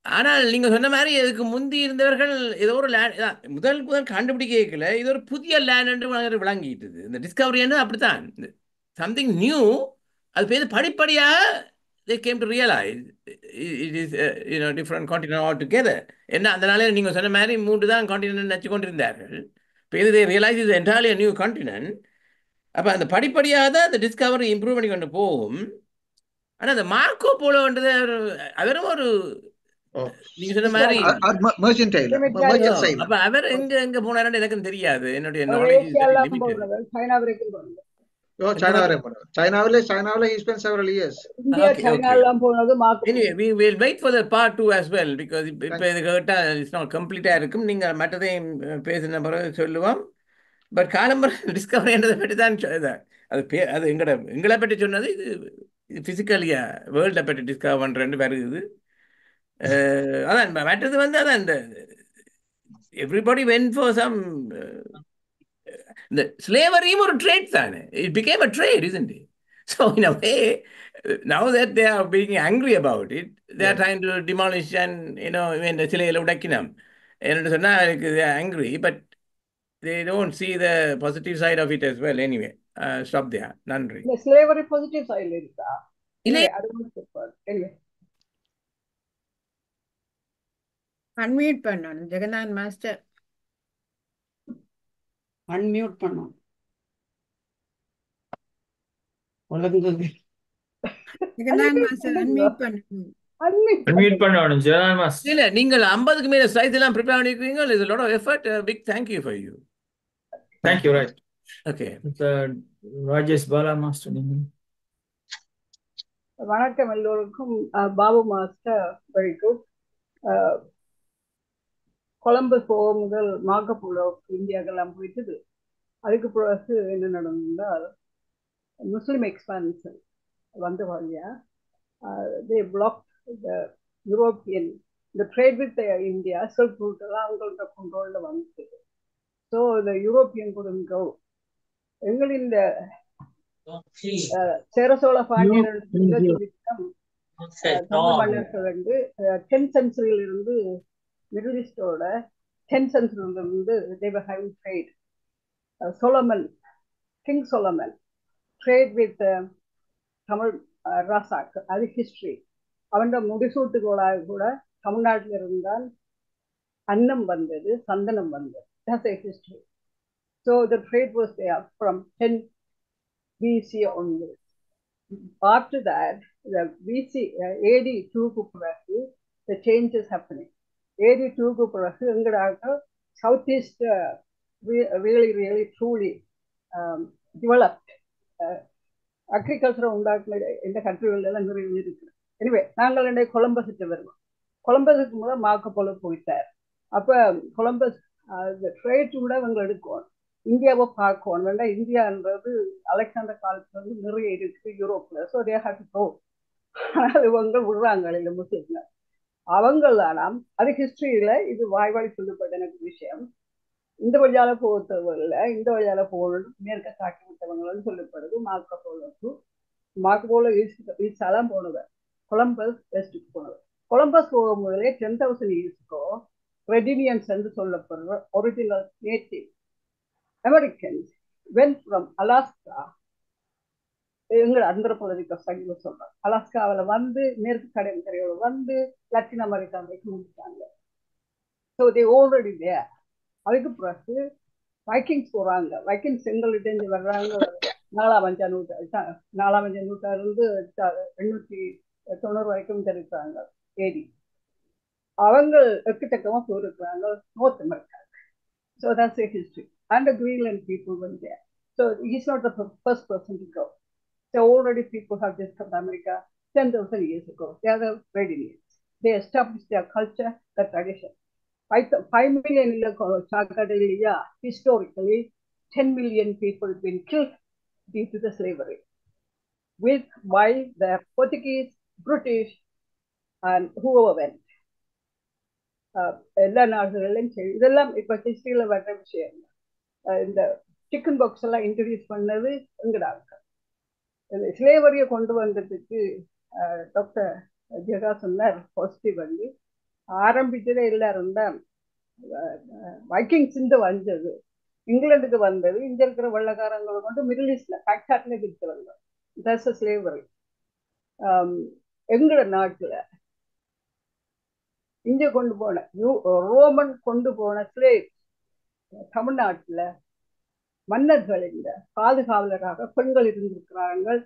S10: ஆனால் நீங்கள் சொன்ன மாதிரி இதுக்கு முந்தி இருந்தவர்கள் ஏதோ ஒரு லேண்ட் முதல் கண்டுபிடிக்கல, இது ஒரு புதிய லேண்ட் என்று விளங்கிட்டுது. இந்த டிஸ்கவரி அப்படித்தான், சம்திங் நியூ. அது பேர் படிப்படியாக they came to realize it is different continent altogether. என்ன அந்த நாளில் நீங்கள் சொன்ன மாதிரி 3 தான் கான்டினென்ட் நினச்சி கொண்டிருந்தார்கள். இப்போ இது they realize is entirely a new continent. அப்போ அந்த படிப்படியாக தான் அந்த டிஸ்கவரி இம்ப்ரூவ் பண்ணி கொண்டு போகும். ஆனால் அந்த மார்க்கோ போலோன்றது அவரும் ஒரு நீங்க சொன்ன மாதிரி அப்ப அவர் எங்க போனாரு எனக்கு தெரியாது. என்னுடைய
S3: Chinaவிலே he spent several years.
S10: Anyway, we will wait for the part 2 as well, because இப்ப இது கேட்டா it's not complete இருக்கும். நீங்க மற்றதையும் பேசின பிறகு சொல்லுவோம். பட் காலம்பரம் டிஸ்கவரின்றதை பற்றி தான் அது எங்களை பற்றி சொன்னது. இது பிசிக்கலியா வேர்ல்டை பற்றி டிஸ்கவர் பண்றேன்னு வருது. அதான் மற்றது அதான் இந்த எவ்ரிபடி வென்ட் ஃபார் சம் இந்த ஸ்லேவரியும் ஒரு ட்ரேட் தானே. It became a trade, isn't it? So in a way, now that they are being angry about it, they are
S3: Yes.
S10: trying to demolish and, when the சிலையில உடைக்கணும் என்று சொன்னா they are angry, but they don't see the positive side of it as well. Anyway, stop there. நன்றி.
S11: இந்த slavery positive சைடில் இருக்கா?
S10: இல்லை,
S11: இல்லை, அது மட்டும் இல்லை.
S2: அன்மியூட் பண்ணணும் ஜெகநாத் மாஸ்டர்.
S12: அன்மியூட் பண்ணணும். ஒழுங்கு
S2: ஜெகநாத் மாஸ்டர் அன்மியூட் பண்ணணும்.
S1: அன்மியூட் பண்ணணும் ஜெகநாத் மாஸ்டர்.
S10: இல்ல, நீங்கள் 50க்கு மேல ஸ்லைட்ஸ் எல்லாம் ப்ரிப்பேர் பண்ணிருக்கீங்க. It's a lot of effort. A big thank you for you.
S1: Thank you, right.
S10: Okay.
S1: Rajesh Bala master நீங்க.
S11: வணக்கம் எல்லோருக்கும். Babu master very good. Columbus போக முதல் மார்க்கோபோலோ இந்தியாக்கெல்லாம் போயிட்டது. அதுக்கு பிறகு என்ன நடந்தால் முஸ்லிம் எக்ஸ்பான்ஷன் வந்த வழியா they blocked the European, the trade with India, Silk Route எல்லாம் அவங்கள்ட்ட கண்ட்ரோலில் வந்துட்டு. So the European couldn't go. எங்களின் சேரசோழ பாண்டியர் தமிழ் மன்னர்கள் வந்து 10th சென்ச்சுரியிலிருந்து மிடில் ஈஸ்டோட 10th சென்ச்சுரியிலிருந்து they were having trade. Solomon, King Solomon trade with Tamil ராசாக்கு, அது ஹிஸ்டரி. அவன் முடிசூட்டுகோளாக கூட தமிழ்நாட்டில் இருந்தால் அன்னம் வந்தது, சந்தனம் வந்தது. That's a history. So the trade was there from 10 BC onwards. After that, the BC AD 2க்கு பிறகு the change is happening. AD 2க்கு பிறகு எங்கடாக Southeast really truly developed. அக்ரிகல்ச்சரை உண்டாக்குன இந்த கண்ட்ரிகள் எல்லாம் நிறைய இருக்கு. எனவே நாங்கள் என்ன கொலம்பஸுக்கு வருவோம். கொலம்பஸுக்கு முதல் மார்க்கோபோலோ போயிட்டார். அப்போ கொலம்பஸ் ட்ரேட் கூட அவங்க எடுக்கும், இந்தியாவை பார்க்கணும் வேண்டாம். இந்தியான்றது அலெக்சாண்டர் காலத்துல வந்து நிறைய இருக்கு யூரோப்ல. So they have to go. ஆனால் இவங்க விடுறாங்க இல்லை முஸ்லிம்ல. அவங்களாம் அது ஹிஸ்டரியில இது வாய்வாடி சொல்லப்பட்ட எனக்கு விஷயம். இந்த வழியால போகிறவர்கள் இந்த வழியால போகணும் மேற்க காட்டி விட்டவங்கன்னு சொல்லப்படுது. மார்க்கோபோலோ ஈஸ்டாலாம் போனவர், கொலம்பஸ் வெஸ்ட்டுக்கு போனவர். கொலம்பஸ் போகும் முதலே 10,000 இயர்ஸ்க்கோ ரெடினியன்ஸ் என்று சொல்லப்படுற original native Americans vent from Alaska, எங்கள் ஆந்திர பகுதிக்கு சங்கில சொல்றாங்க. அலாஸ்காவில் வந்து மேற்கு கடற்கரையோட வந்து லத்தீன் அமெரிக்கா வரைக்கும் முடிச்சாங்க. So they already there. அதுக்கு பிறகு வைக்கிங்ஸ் போறாங்க. வைக்கிங்ஸ் எங்கள்கிட்ட வர்றாங்க 4ஆம் நூற்றாண்டு 890 வரைக்கும் தெரிவிக்கிறாங்க ஏடி. அவங்க எக்கச்சக்கமா போயிருக்கிறாங்க north America. So that's a history. And the Greenland people went there. So he's not the first person to go. So already people have discovered America 10,000 years ago. They are the readiness. They established their culture, their tradition. 5 million historically 10 million people have been killed due to the slavery. By the Portuguese, British, and whoever went. எல்லா நாடுகளிலும் இதெல்லாம் இப்போ ஹிஸ்டரியில் வர்ற விஷயம். இந்த chicken box எல்லாம் introduce பண்ணது எங்கடாங்க. இந்த ஸ்லேவரியை கொண்டு வந்ததுக்கு டாக்டர் ஜெகா சொன்னார். பாசிட்டிவ் வந்து ஆரம்பிச்சதே எல்லாரும் தான் வைக்கிங்ஸ் வந்தது, இங்கிலாந்துக்கு வந்தது. இங்க இருக்கிற வெள்ளக்காரங்களை கொண்டு மிடில் ஈஸ்ட்ல பேக்டாட்ல இருக்கிறாங்க. That's a slavery. எங்களோட நாட்டுல இங்க கொண்டு போன ரோமன் கொண்டு போன ஸ்லேவ் தமிழ்நாட்டுல மன்னர்கள் இந்த பாதுகாவலராக பெண்கள் இருந்திருக்கிறார்கள்.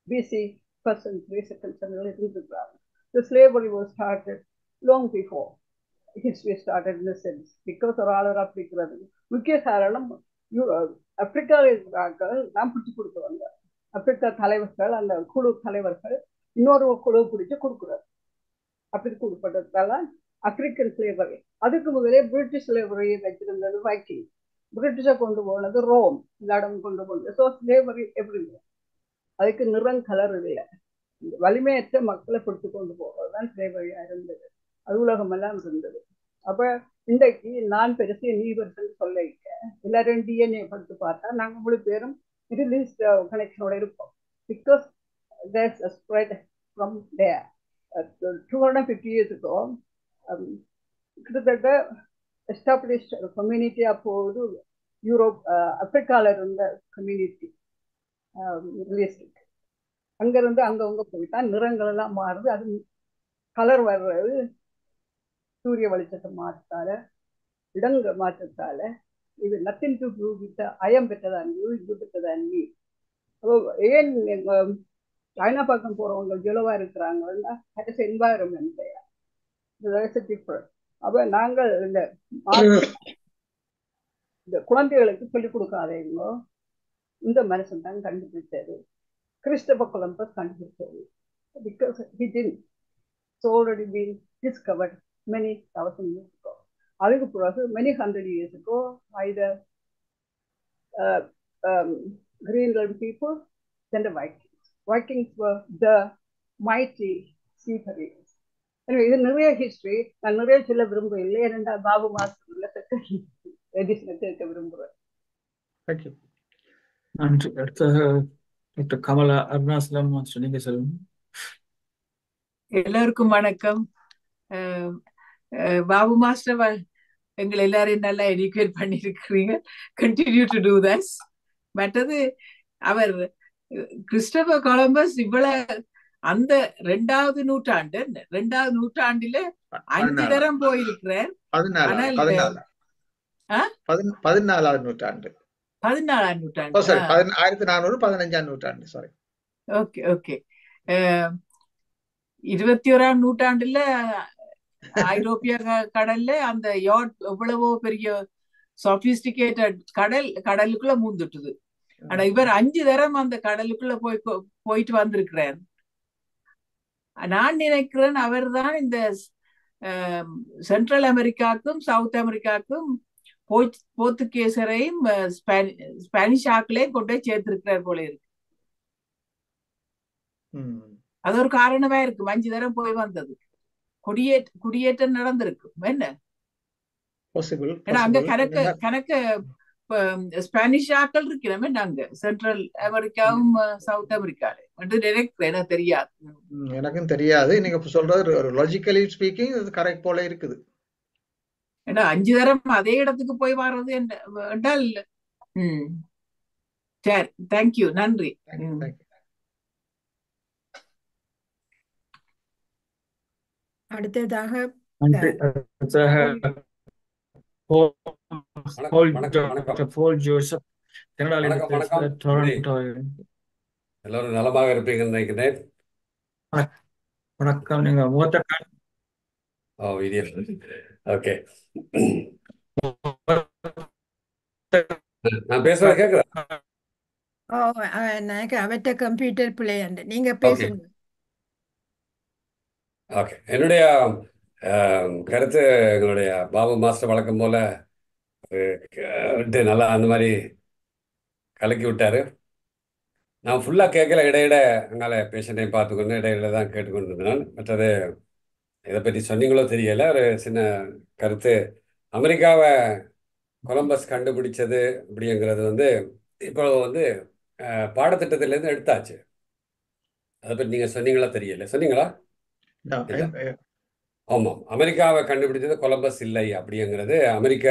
S11: BC first century, second century இருந்திருக்கிறாங்க. The slavery was started long before history started in a sense. Because ஒரு ஆளர் அப்படிங்கிறது முக்கிய காரணம் ஆப்பிரிக்காவில் இருக்கிறார்கள் நாம் பிடிச்சி கொடுக்குறாங்க. ஆப்பிரிக்கா தலைவர்கள் அந்த குழு தலைவர்கள் இன்னொரு குழு பிடிச்சி கொடுக்குறாரு. அப்படி கொடுப்பட்டதால ஆப்பிரிக்கன் ஸ்லேவரி. அதுக்கு முதலே பிரிட்டிஷ் ஸ்லேவரியை வச்சிருந்தது வைக்கிங். பிரிட்டிஷை கொண்டு போனது ரோம், இடம் கொண்டு போனது. ஸோ ஸ்லேவரி எப்படி அதுக்கு நிறம் கலர் இல்லை. வலிமையற்ற மக்களை பிடித்து கொண்டு போவதுதான் ஸ்லேவரியா இருந்தது. அது உலகமெல்லாம் இருந்தது. அப்ப இன்றைக்கு நான் பெருசு நீ பெருசுன்னு சொல்லிக்க எல்லாரும் டிஎன்ஏ படுத்து பார்த்தா நாங்கள் 3 பேரும் Middle East connection இருக்கும். Because there's a spread from there. 250 years ago, கிட்டத்தட்ட எஸ்டாப்ளிஷ்ட் கம்யூனிட்டி அப்போது யூரோப் ஆப்பிரிக்காவில் இருந்த கம்யூனிட்டி மிடில் ஈஸ்டுக்கு அங்கேருந்து அங்கவங்க போயிட்டா நிறங்கள் எல்லாம் மாறுது. அது கலர் வர்றது சூரிய வெளிச்சத்தை மாற்றத்தால இடங்கள் மாற்றத்தால இது நத்திங் டு டூ வித் அயம் பெற்றதான் இது பெற்றதான் நீ. அப்போ ஏன் சைனா பக்கம் போறவங்க ஜெலவா இருக்கிறாங்கன்னா என்வாயரன்மெண்ட் டிஃபரன்ஸ். அப்போ நாங்கள் இந்த குழந்தைகளுக்கு சொல்லிக் கொடுக்காதீங்களோ, இந்த மனுஷன் தான் கண்டுபிடிச்சது, கிறிஸ்டபர் கொலம்பஸ் கண்டுபிடிச்சது. Because he didn't. It's already been discovered many thousand years ago. அதுக்கு பிறகு many hundred years ago either Greenland people then the Vikings. Vikings were the mighty seafarers. Anyway, இது நிறைய ஹிஸ்டரி. நான் நிறைய சொல்ல விரும்ப இல்லை, ஏனென்றா பாபு மாஸ்டர் எடிஷனை கேட்க விரும்புகிறேன்.
S3: தேங்க்யூ.
S1: நன்றி. அடுத்த டாக்டர் கமலா அருணாசலம் மாஸ்டர், நீங்க சொல்லுங்க.
S13: எல்லாருக்கும் வணக்கம். பாபு மாஸ்டர் எங்களை எல்லாரையும் நல்லா எஜுகேட் பண்ணிருக்கிறீங்க. Continue to do that. மற்றது அவர் கிறிஸ்டபர் கொலம்பஸ் இவ்வளவு அந்த 2வது நூற்றாண்டுல 5 தரம் போயிருக்கிறார்.
S3: 14ஆம் நூற்றாண்டு 1415ஆம் நூற்றாண்டு. சாரி.
S13: Okay okay. 21ஆம் நூற்றாண்டுல ஐரோப்பிய கடல்ல அந்த யாட் எவ்வளவோ பெரிய சொபிஸ்டிகேட்டட் கடலுக்குள்ள மூந்துட்டுது. ஆனா இவர் 5 தரம் அந்த கடலுக்குள்ள போயிட்டு வந்திருக்கிறார். நான் நினைக்கிறேன் அவர் தான் இந்த சென்ட்ரல் அமெரிக்காக்கும் சவுத் அமெரிக்காக்கும் போர்த்துகேசரையும் ஸ்பானிஷ் ஆக்களையும் கொண்டு போய் சேர்த்திருக்கிறார் போல இருக்கு. அது ஒரு காரணமா இருக்கு 5 தரம் போய் வந்தது. குடியேற்றம் நடந்திருக்கு என்ன. ஏன்னா அங்க கணக்கு ஸ்பானிஷ் ஆக்கள் இருக்கிறோமே நாங்க சென்ட்ரல் அமெரிக்காவும் சவுத் அமெரிக்கால எனக்கு தெரியாது.
S3: எனக்கும் தெரியாது. நீங்க சொல்றது ஒரு லாஜிக்கலி ஸ்பீக்கிங் இது கரெக்ட் போல இருக்குது.
S13: ஏன்னா 5 தரம் அதே இடத்துக்கு போய் வர்றது என்றால் சரி. தேங்க்யூ. நன்றி.
S2: அடுத்ததாக
S14: எல்லாரும் நலமாக இருப்பீங்கன்னு நினைக்கிறேன்.
S1: வணக்கம். நீங்க
S14: ஓகே. நான் பேசுறது கேக்குதா?
S2: அவற்ற கம்ப்யூட்டர் பிளே நீங்க பேசுங்க.
S14: ஓகே. என்னுடைய கருத்து எங்களுடைய பாபு மாஸ்டர் வழக்கம் போல நல்லா அந்த மாதிரி கலக்கி விட்டாரு. நான் ஃபுல்லா கேட்கல, இடையிட அங்கால பேஷண்ட்டையும் பார்த்துக்கொண்டு இடையில தான் கேட்டுக்கொண்டு இருந்தேன். மற்றது இதை பற்றி சொன்னீங்களோ தெரியல. ஒரு சின்ன கருத்து, அமெரிக்காவை கொலம்பஸ் கண்டுபிடிச்சது அப்படிங்கிறது இப்போ பாடத்திட்டத்திலேருந்து எடுத்தாச்சு. அதை பற்றி நீங்கள் சொன்னீங்களா தெரியல. சொன்னீங்களா? ஆமாம், அமெரிக்காவை கண்டுபிடிச்சது கொலம்பஸ் இல்லை அப்படிங்கிறது அமெரிக்க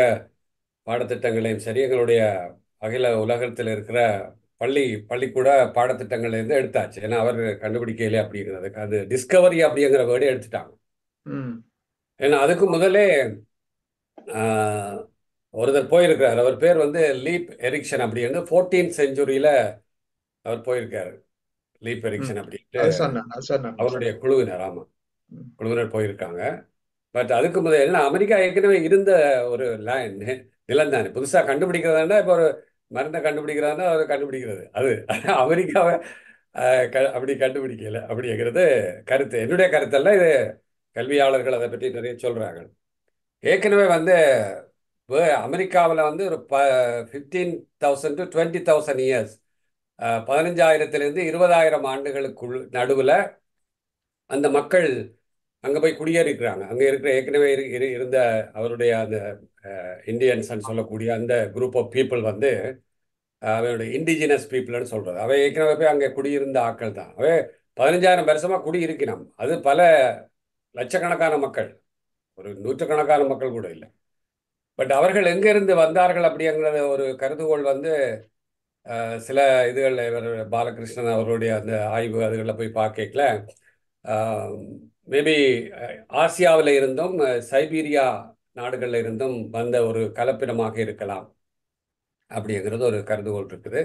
S14: பாடத்திட்டங்களையும் சரி, எங்களுடைய அகில உலகத்தில் இருக்கிற பள்ளிக்கூட பாடத்திட்டங்கள்லேருந்து எடுத்தாச்சு. ஏன்னா அவர் கண்டுபிடிக்கலையே அப்படிங்கிறது, அது டிஸ்கவரி அப்படிங்கிற வேர்டே எடுத்துட்டாங்க. ஏன்னா அதுக்கு முதலே ஒருத்தர் போயிருக்கிறார். அவர் பேர் லீப் எரிக்சன் அப்படின்னு 14th செஞ்சுரியில் அவர் போயிருக்காரு. லீப் எரிக்சன் அப்படின்ட்டு அவருடைய குழுவினர். ஆமாம், குழுவினர் போயிருக்காங்க. பட் அதுக்கு முதல் என்ன, அமெரிக்கா ஏற்கனவே இருந்த ஒரு நிலம் தானே. புதுசாக கண்டுபிடிக்கிறதா இப்போ ஒரு மருந்தை கண்டுபிடிக்கிறாருன்னா அவர் கண்டுபிடிக்கிறது, அது அமெரிக்காவை அப்படி கண்டுபிடிக்கல அப்படிங்கிறது கருத்து. என்னுடைய கருத்தெல்லாம் இது கல்வியாளர்கள் அதை பற்றி நிறைய சொல்கிறாங்க. ஏற்கனவே அமெரிக்காவில் ஒரு 15,000 to 20,000 இயர்ஸ், 15,000 20,000 ஆண்டுகளுக்குள் நடுவில் அந்த மக்கள் அங்கே போய் குடியேறிக்கிறாங்க. அங்கே இருக்கிற ஏற்கனவே இருந்த அவருடைய அந்த இந்தியன்ஸ் சொல்லக்கூடிய அந்த குரூப் ஆஃப் பீப்புள் அவனுடைய இண்டிஜினஸ் பீப்புள்னு சொல்றது. அவை ஏற்கனவே போய் அங்கே குடியிருந்த ஆட்கள் தான். அவை 15,000 வருஷமாக குடியிருக்கணும். அது பல லட்சக்கணக்கான மக்கள், ஒரு நூற்றுக்கணக்கான மக்கள் கூட இல்லை. பட் அவர்கள் எங்கிருந்து வந்தார்கள் அப்படிங்கிற ஒரு கருதுகோள் வந்து சில இதுகளில் இவர் பாலகிருஷ்ணன் அவருடைய அந்த ஆய்வு அதுகளில் போய் பார்க்கல, மேபி ஆசியாவில் இருந்தும் சைபீரியா நாடுகளில் இருந்தும் வந்த ஒரு கலப்பினமாக இருக்கலாம் அப்படிங்கிறது ஒரு கருதுகோள் இருக்குது.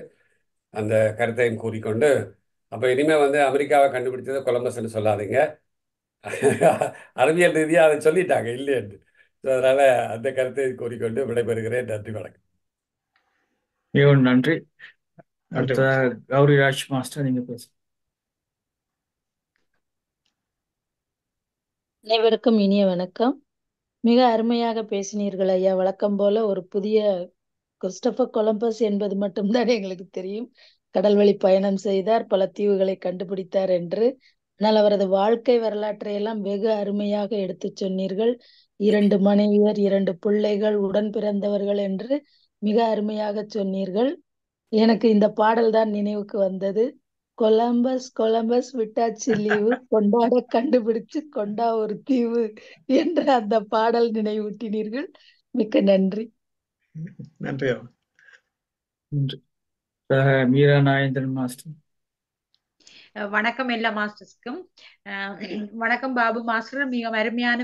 S14: அந்த கருத்தையும் கூறிக்கொண்டு, அப்போ இனிமேல் வந்து அமெரிக்காவை கண்டுபிடிச்சது கொலம்பஸ்ன்னு சொல்லாதீங்க, அறிவியல் ரீதியாக அதை சொல்லிட்டாங்க இல்லையென்று. ஸோ அதனால் அந்த கருத்தை கூறிக்கொண்டு விடைபெறுகிறேன். நன்றி, வணக்கம்.
S1: மிகவும் நன்றி. அடுத்த கௌரிராஜ் மாஸ்டர், நீங்க பேச.
S15: அனைவருக்கும் இனிய வணக்கம். மிக அருமையாக பேசினீர்கள் ஐயா. வழக்கம் போல ஒரு புதிய கிறிஸ்டோபர் கொலம்பஸ் என்பது மட்டும்தான் எங்களுக்கு தெரியும். கடல்வழி பயணம் செய்தார், பல தீவுகளை கண்டுபிடித்தார் என்று. ஆனால் அவரது வாழ்க்கை வரலாற்றை எல்லாம் வெகு அருமையாக எடுத்து சொன்னீர்கள். 2 மனைவியர், 2 பிள்ளைகள், உடன் பிறந்தவர்கள் என்று மிக அருமையாக சொன்னீர்கள். எனக்கு இந்த பாடல் தான் நினைவுக்கு வந்தது. கொலம்பஸ் கொலம்பஸ் விட்டாச்சு லீவு, கொண்டாட கண்டுபிடிச்சு கொண்டா ஒரு தீவு என்ற அந்த பாடல் நினைவூட்டினீர்கள். மிக்க நன்றி.
S3: நன்றி.
S1: மீரா நாயந்திரன் மாஸ்டர்.
S16: வணக்கம் எல்லா மாஸ்டர்ஸ்க்கும். வணக்கம் பாபு மாஸ்டர், மிக அருமையான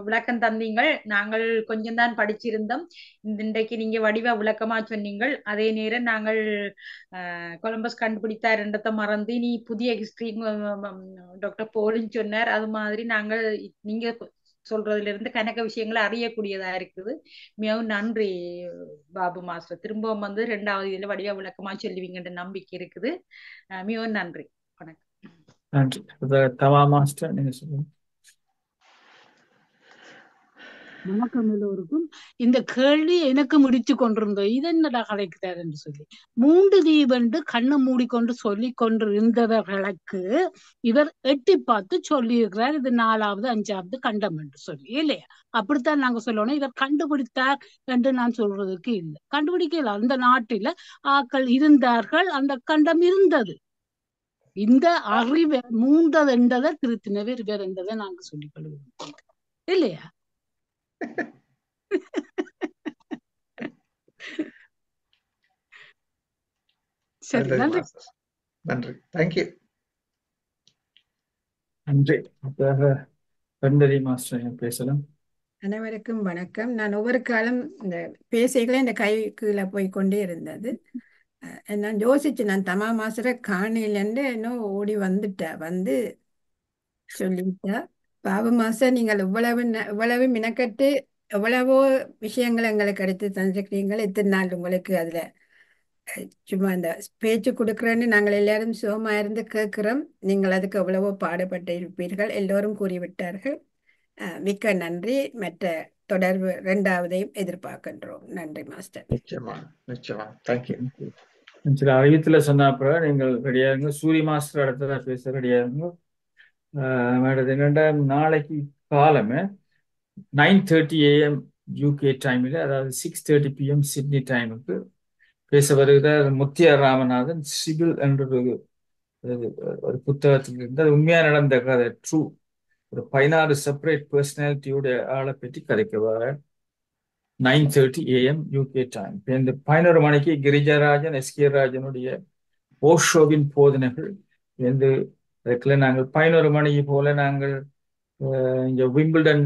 S16: விளக்கம் தந்தீங்கள். நாங்கள் கொஞ்சம் தான் படிச்சிருந்தோம். இன்றைக்கு நீங்க வடிவா விளக்கமா சொன்னீங்கள். அதே நேரம் நாங்கள் கொலம்பஸ் கண்டுபிடித்தார் என்றதை மறந்து நீ புதிய ஹிஸ்டரி டாக்டர் போலின் சொன்னார். அது மாதிரி நாங்கள் நீங்க சொல்றதுல இருந்து கணக்க விஷயங்களை அறியக்கூடியதா இருக்குது. மிகவும் நன்றி பாபு மாஸ்டர். திரும்பவும் வந்து 2வது இதுல வடிவா விளக்கமா சொல்லுவீங்கன்ற நம்பிக்கை இருக்குது. மிகவும் நன்றி. வணக்கம்.
S1: நன்றி. தவா மாஸ்டர், நீங்க சொல்லுங்க.
S17: வணக்கம் எல்லோருக்கும். இந்த கேள்வி எனக்கு முடிச்சு கொண்டிருந்தோம், இது என்னடா கலைக்கிறார் என்று சொல்லி. 3 தீபென்று கண்ணை மூடிக்கொண்டு சொல்லி கொண்டிருந்தவர்களுக்கு இவர் எட்டி பார்த்து சொல்லியிருக்கிறார், இது 4வது 5வது கண்டம் என்று சொல்லி, இல்லையா? அப்படித்தான் நாங்க சொல்லணும். இவர் கண்டுபிடித்தார் என்று நான் சொல்றதுக்கு இல்லை, கண்டுபிடிக்கல. அந்த நாட்டில ஆக்கள் இருந்தார்கள், அந்த கண்டம் இருந்தது. இந்த அறிவை 3 என்றதை திருத்தினவே இவர் என்றதை நாங்க சொல்லிக் கொள்வோம், இல்லையா? சரி, நன்றி.
S3: நன்றி. தேங்க்யூ.
S1: நன்றி. வெண்பதி மாஸ்டர் பேசலாம்.
S2: அனைவருக்கும் வணக்கம். நான் ஒவ்வொரு காலம் இந்த பேசைகளை இந்த கை கீழே போய் கொண்டே இருந்தது. நான் யோசிச்சு, நான் தமா மாஸ்டரை காணையிலேருந்து இன்னும் ஓடி வந்து சொல்லிட்டா. பாபு மாஸ்டர், நீங்கள் இவ்வளவு மினக்கட்டு எவ்வளவோ விஷயங்கள் எங்களுக்கு எடுத்து தந்திருக்கிறீங்கள். இத்தனை நாள் உங்களுக்கு அதுல சும்மா அந்த பேச்சு கொடுக்குறேன்னு நாங்கள் எல்லாரும் சுகமா இருந்து கேட்கிறோம். நீங்கள் அதுக்கு எவ்வளவோ பாடுபட்டு இருப்பீர்கள், எல்லோரும் கூறிவிட்டார்கள். மிக்க நன்றி. மற்ற தொடர்பு 2வதையும் எதிர்பார்க்கின்றோம். நன்றி மாஸ்டர்.
S3: நிச்சயமா, நிச்சயமா. தேங்க்யூ.
S1: சில அறிவித்துல சொன்ன அப்புறம் நீங்கள் ரெடியாருங்க. சூரிய மாஸ்டர் அடுத்ததா பேச ரெடியாருங்க. என்னென்னா நாளைக்கு காலமே 9:30 AM UK டைமில், அதாவது 6:30 PM சிட்னி டைமுக்கு பேச வருகிறார் முத்தியா ராமநாதன். சிபில் என்ற ஒரு புத்தகத்தில் இருந்து அது உண்மையா நடந்த கதை, ட்ரூ, ஒரு 16 செப்பரேட் பர்சனாலிட்டியோட ஆளை பற்றி கதைக்க வர 9:30 AM UK டைம். இந்த 11 மணிக்கு கிரிஜாராஜன், SK ராஜனுடைய ஓஷோவின் போதனைகள் வந்து அதுக்குள்ள நாங்கள் 11 மணிக்கு போல நாங்கள் இங்க விம்பிள்டன்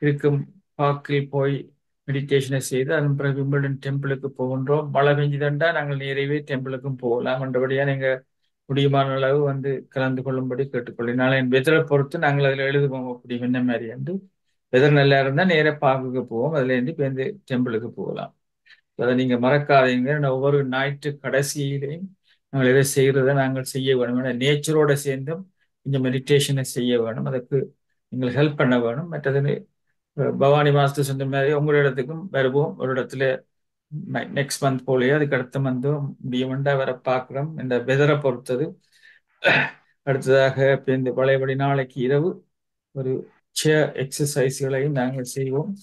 S1: இருக்கும் பார்க்கில் போய் மெடிடேஷனை செய்து அதன் பிறகு விம்பிள்டன் டெம்பிளுக்கு போகின்றோம். மழை பெஞ்சுதண்டா நாங்கள் நேரவே டெம்பிளுக்கும் போகலாம். என்றபடியா நீங்க முடியுமான அளவு வந்து கலந்து கொள்ளும்படி கேட்டுக்கொள்ளி. நாளை என் வெதரை பொறுத்து நாங்கள் அதில் எழுதுவோம் அப்படி என்ன மாதிரி வந்து வெதர் நல்லா இருந்தால் நேர பார்க்குக்கு போவோம், அதுல இருந்து இப்போ இந்த டெம்பிளுக்கு போகலாம். அதை நீங்க மறக்காதீங்க. ஒவ்வொரு ஞாயிற்று கடைசியிலையும் நாங்கள் எதை செய்கிறத நாங்கள் செய்ய வேணும். நேச்சரோட சேர்ந்தும் கொஞ்சம் மெடிடேஷனை செய்ய வேணும். அதுக்கு நீங்கள் ஹெல்ப் பண்ண வேணும். மற்றது பவானி மாஸ்டர் சொன்ன மாதிரி உங்களோட இடத்துக்கும் வருவோம். ஒரு இடத்துல நெக்ஸ்ட் மந்த் போலயே, அதுக்கு அடுத்த மந்த்தும் முடியுமெண்டா வர பார்க்குறோம். இந்த வெதரை பொறுத்தது. அடுத்ததாக இப்போ இந்த பழையபடி நாளைக்கு இரவு ஒரு சேர் எக்ஸசைஸ்களையும் நாங்கள் செய்வோம்.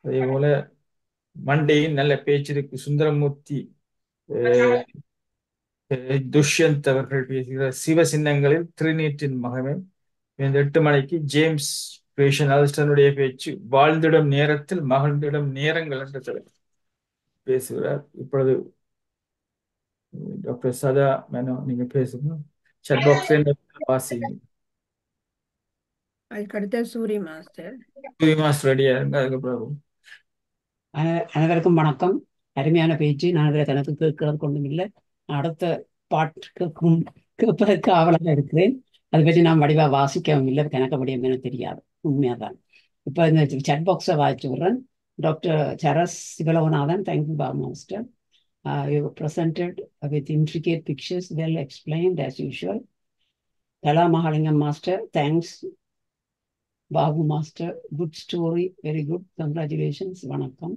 S1: அதே போல மண்டேயும் நல்ல பேச்சு இருக்கு. சுந்தரமூர்த்தி துஷ்யந்த் அவர்கள் பேசுகிறார். சிவ சின்னங்களில் திருநீற்றின் மகமே. இந்த 8 மணிக்கு ஜேம்ஸ் பேஷன் அலிஸ்டனுடைய பேச்சு வாழ்ந்திடும் நேரத்தில் மகிழ்ந்திடும் நேரங்கள் என்ற தலைப்பில் பேசுகிறார். இப்பொழுது டாக்டர் சதா மேனோ நீங்க பேசுங்க. சாட் பாக்ஸ்ல வாசிங்க.
S2: அதுக்கடுத்து சூரி மாஸ்டர்.
S1: சூரி மாஸ்டர் ரெடியா இருங்க. அதுக்கப்புறம்
S12: அனைவருக்கும் வணக்கம். அருமையான பேச்சு. நான் அதில் தனக்கு கேட்கறது கொண்டும் இல்லை. அடுத்த பாட்டுக்கு கேட்பதற்கு ஆவலாக இருக்கிறேன். அதை பற்றி நான் வடிவாக வாசிக்கவும் இல்லை. கணக்க முடியும் என தெரியாது. உண்மையாக தான். இப்போ இந்த சாட் பாக்ஸை வாசிச்சு விடுறேன். Doctor Saras Sivaloganathan, thank you Babu master. You presented with intricate pictures, well explained as usual. Thala Mahalingam Master, thanks. Babu Master, good story, very good. Congratulations, Vanakkam.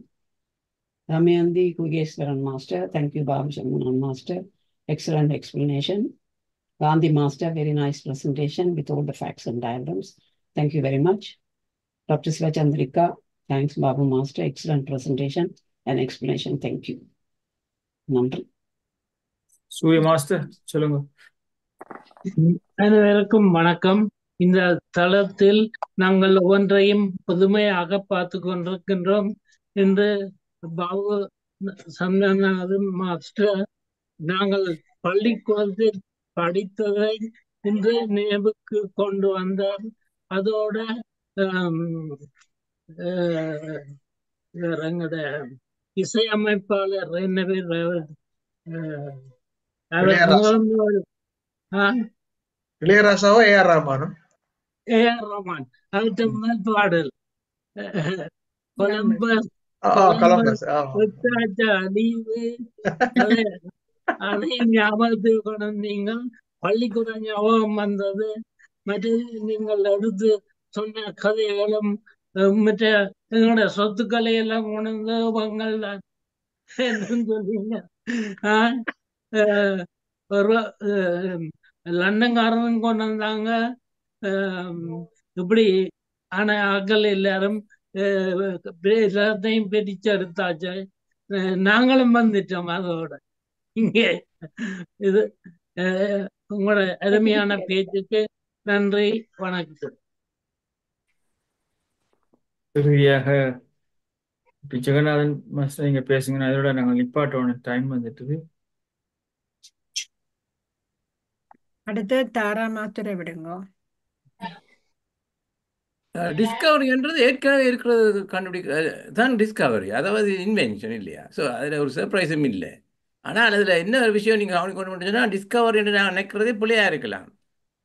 S12: Ramyandi Kugeswaran Master, thank you, Babu Shanmunan Master. Excellent explanation. Gandhi Master, very nice presentation with all the facts and diagrams. Thank you very much. Dr. Svachandrika, thanks, Babu Master. Excellent presentation and explanation. Thank you. நன்றி.
S1: சூரிய master சொல்லுங்க.
S17: அனைவருக்கும் வணக்கம். இந்த தளத்தில் நாங்கள் ஒவ்வொன்றையும் புதுமையாக பார்த்து கொண்டிருக்கின்றோம் என்று பாபு சந்தனாதன் மாஸ்டர் நாங்கள் பள்ளிக்கூடத்தில் படித்ததை இன்று நினைவுக்கு கொண்டு வந்தார். அதோட இசையமைப்பாளர் என்ன பேர்
S3: இளையராஜாவோ ஏஆர் ரஹ்மானோ?
S17: ஏஆர் ரஹ்மான். அடுத்த முதல் பாடல் கொலம்பஸ் லீவு அதை ஞாபகத்தில் கொண்டீங்கள். பள்ளிக்கூடம் ஞாபகம் வந்தது. மற்றது நீங்கள் எடுத்து சொன்ன கதைகளும் மற்ற எங்களோட சொத்துக்களை எல்லாம் கொண்டு உங்கள் சொன்னீங்க. லண்டன்காரன் கொண்டு வந்தாங்க. இப்படி ஆனா ஆக்கள் எல்லாரும் எல்லாத்தையும் பிரிச்சு எடுத்தாச்சு. நாங்களும் வந்துட்டோம் அதோட. இங்கே இது உங்களோட அருமையான பேச்சுக்கு நன்றி, வணக்கம்.
S1: இறுதியாக ஜெகநாதன் மாஸ்டர் நீங்க பேசுங்க. அதோட நாங்கள் நிப்பாட்டோன டைம் வந்துட்டு.
S2: அடுத்து தாரா மாஸ்டரை விடுங்க.
S10: டிஸ்கவரி என்றது ஏற்கனவே இருக்கிறது தான் டிஸ்கவரி, அதாவது இன்வென்ஷன் இல்லையா? ஸோ அதில் ஒரு சர்ப்ரைஸும் இல்லை. ஆனால் அதில் என்ன ஒரு விஷயம் நீங்கள் கவனிக்க முடியும்னா, டிஸ்கவரி என்று நான் நினைக்கிறதே பிள்ளையாக இருக்கலாம்.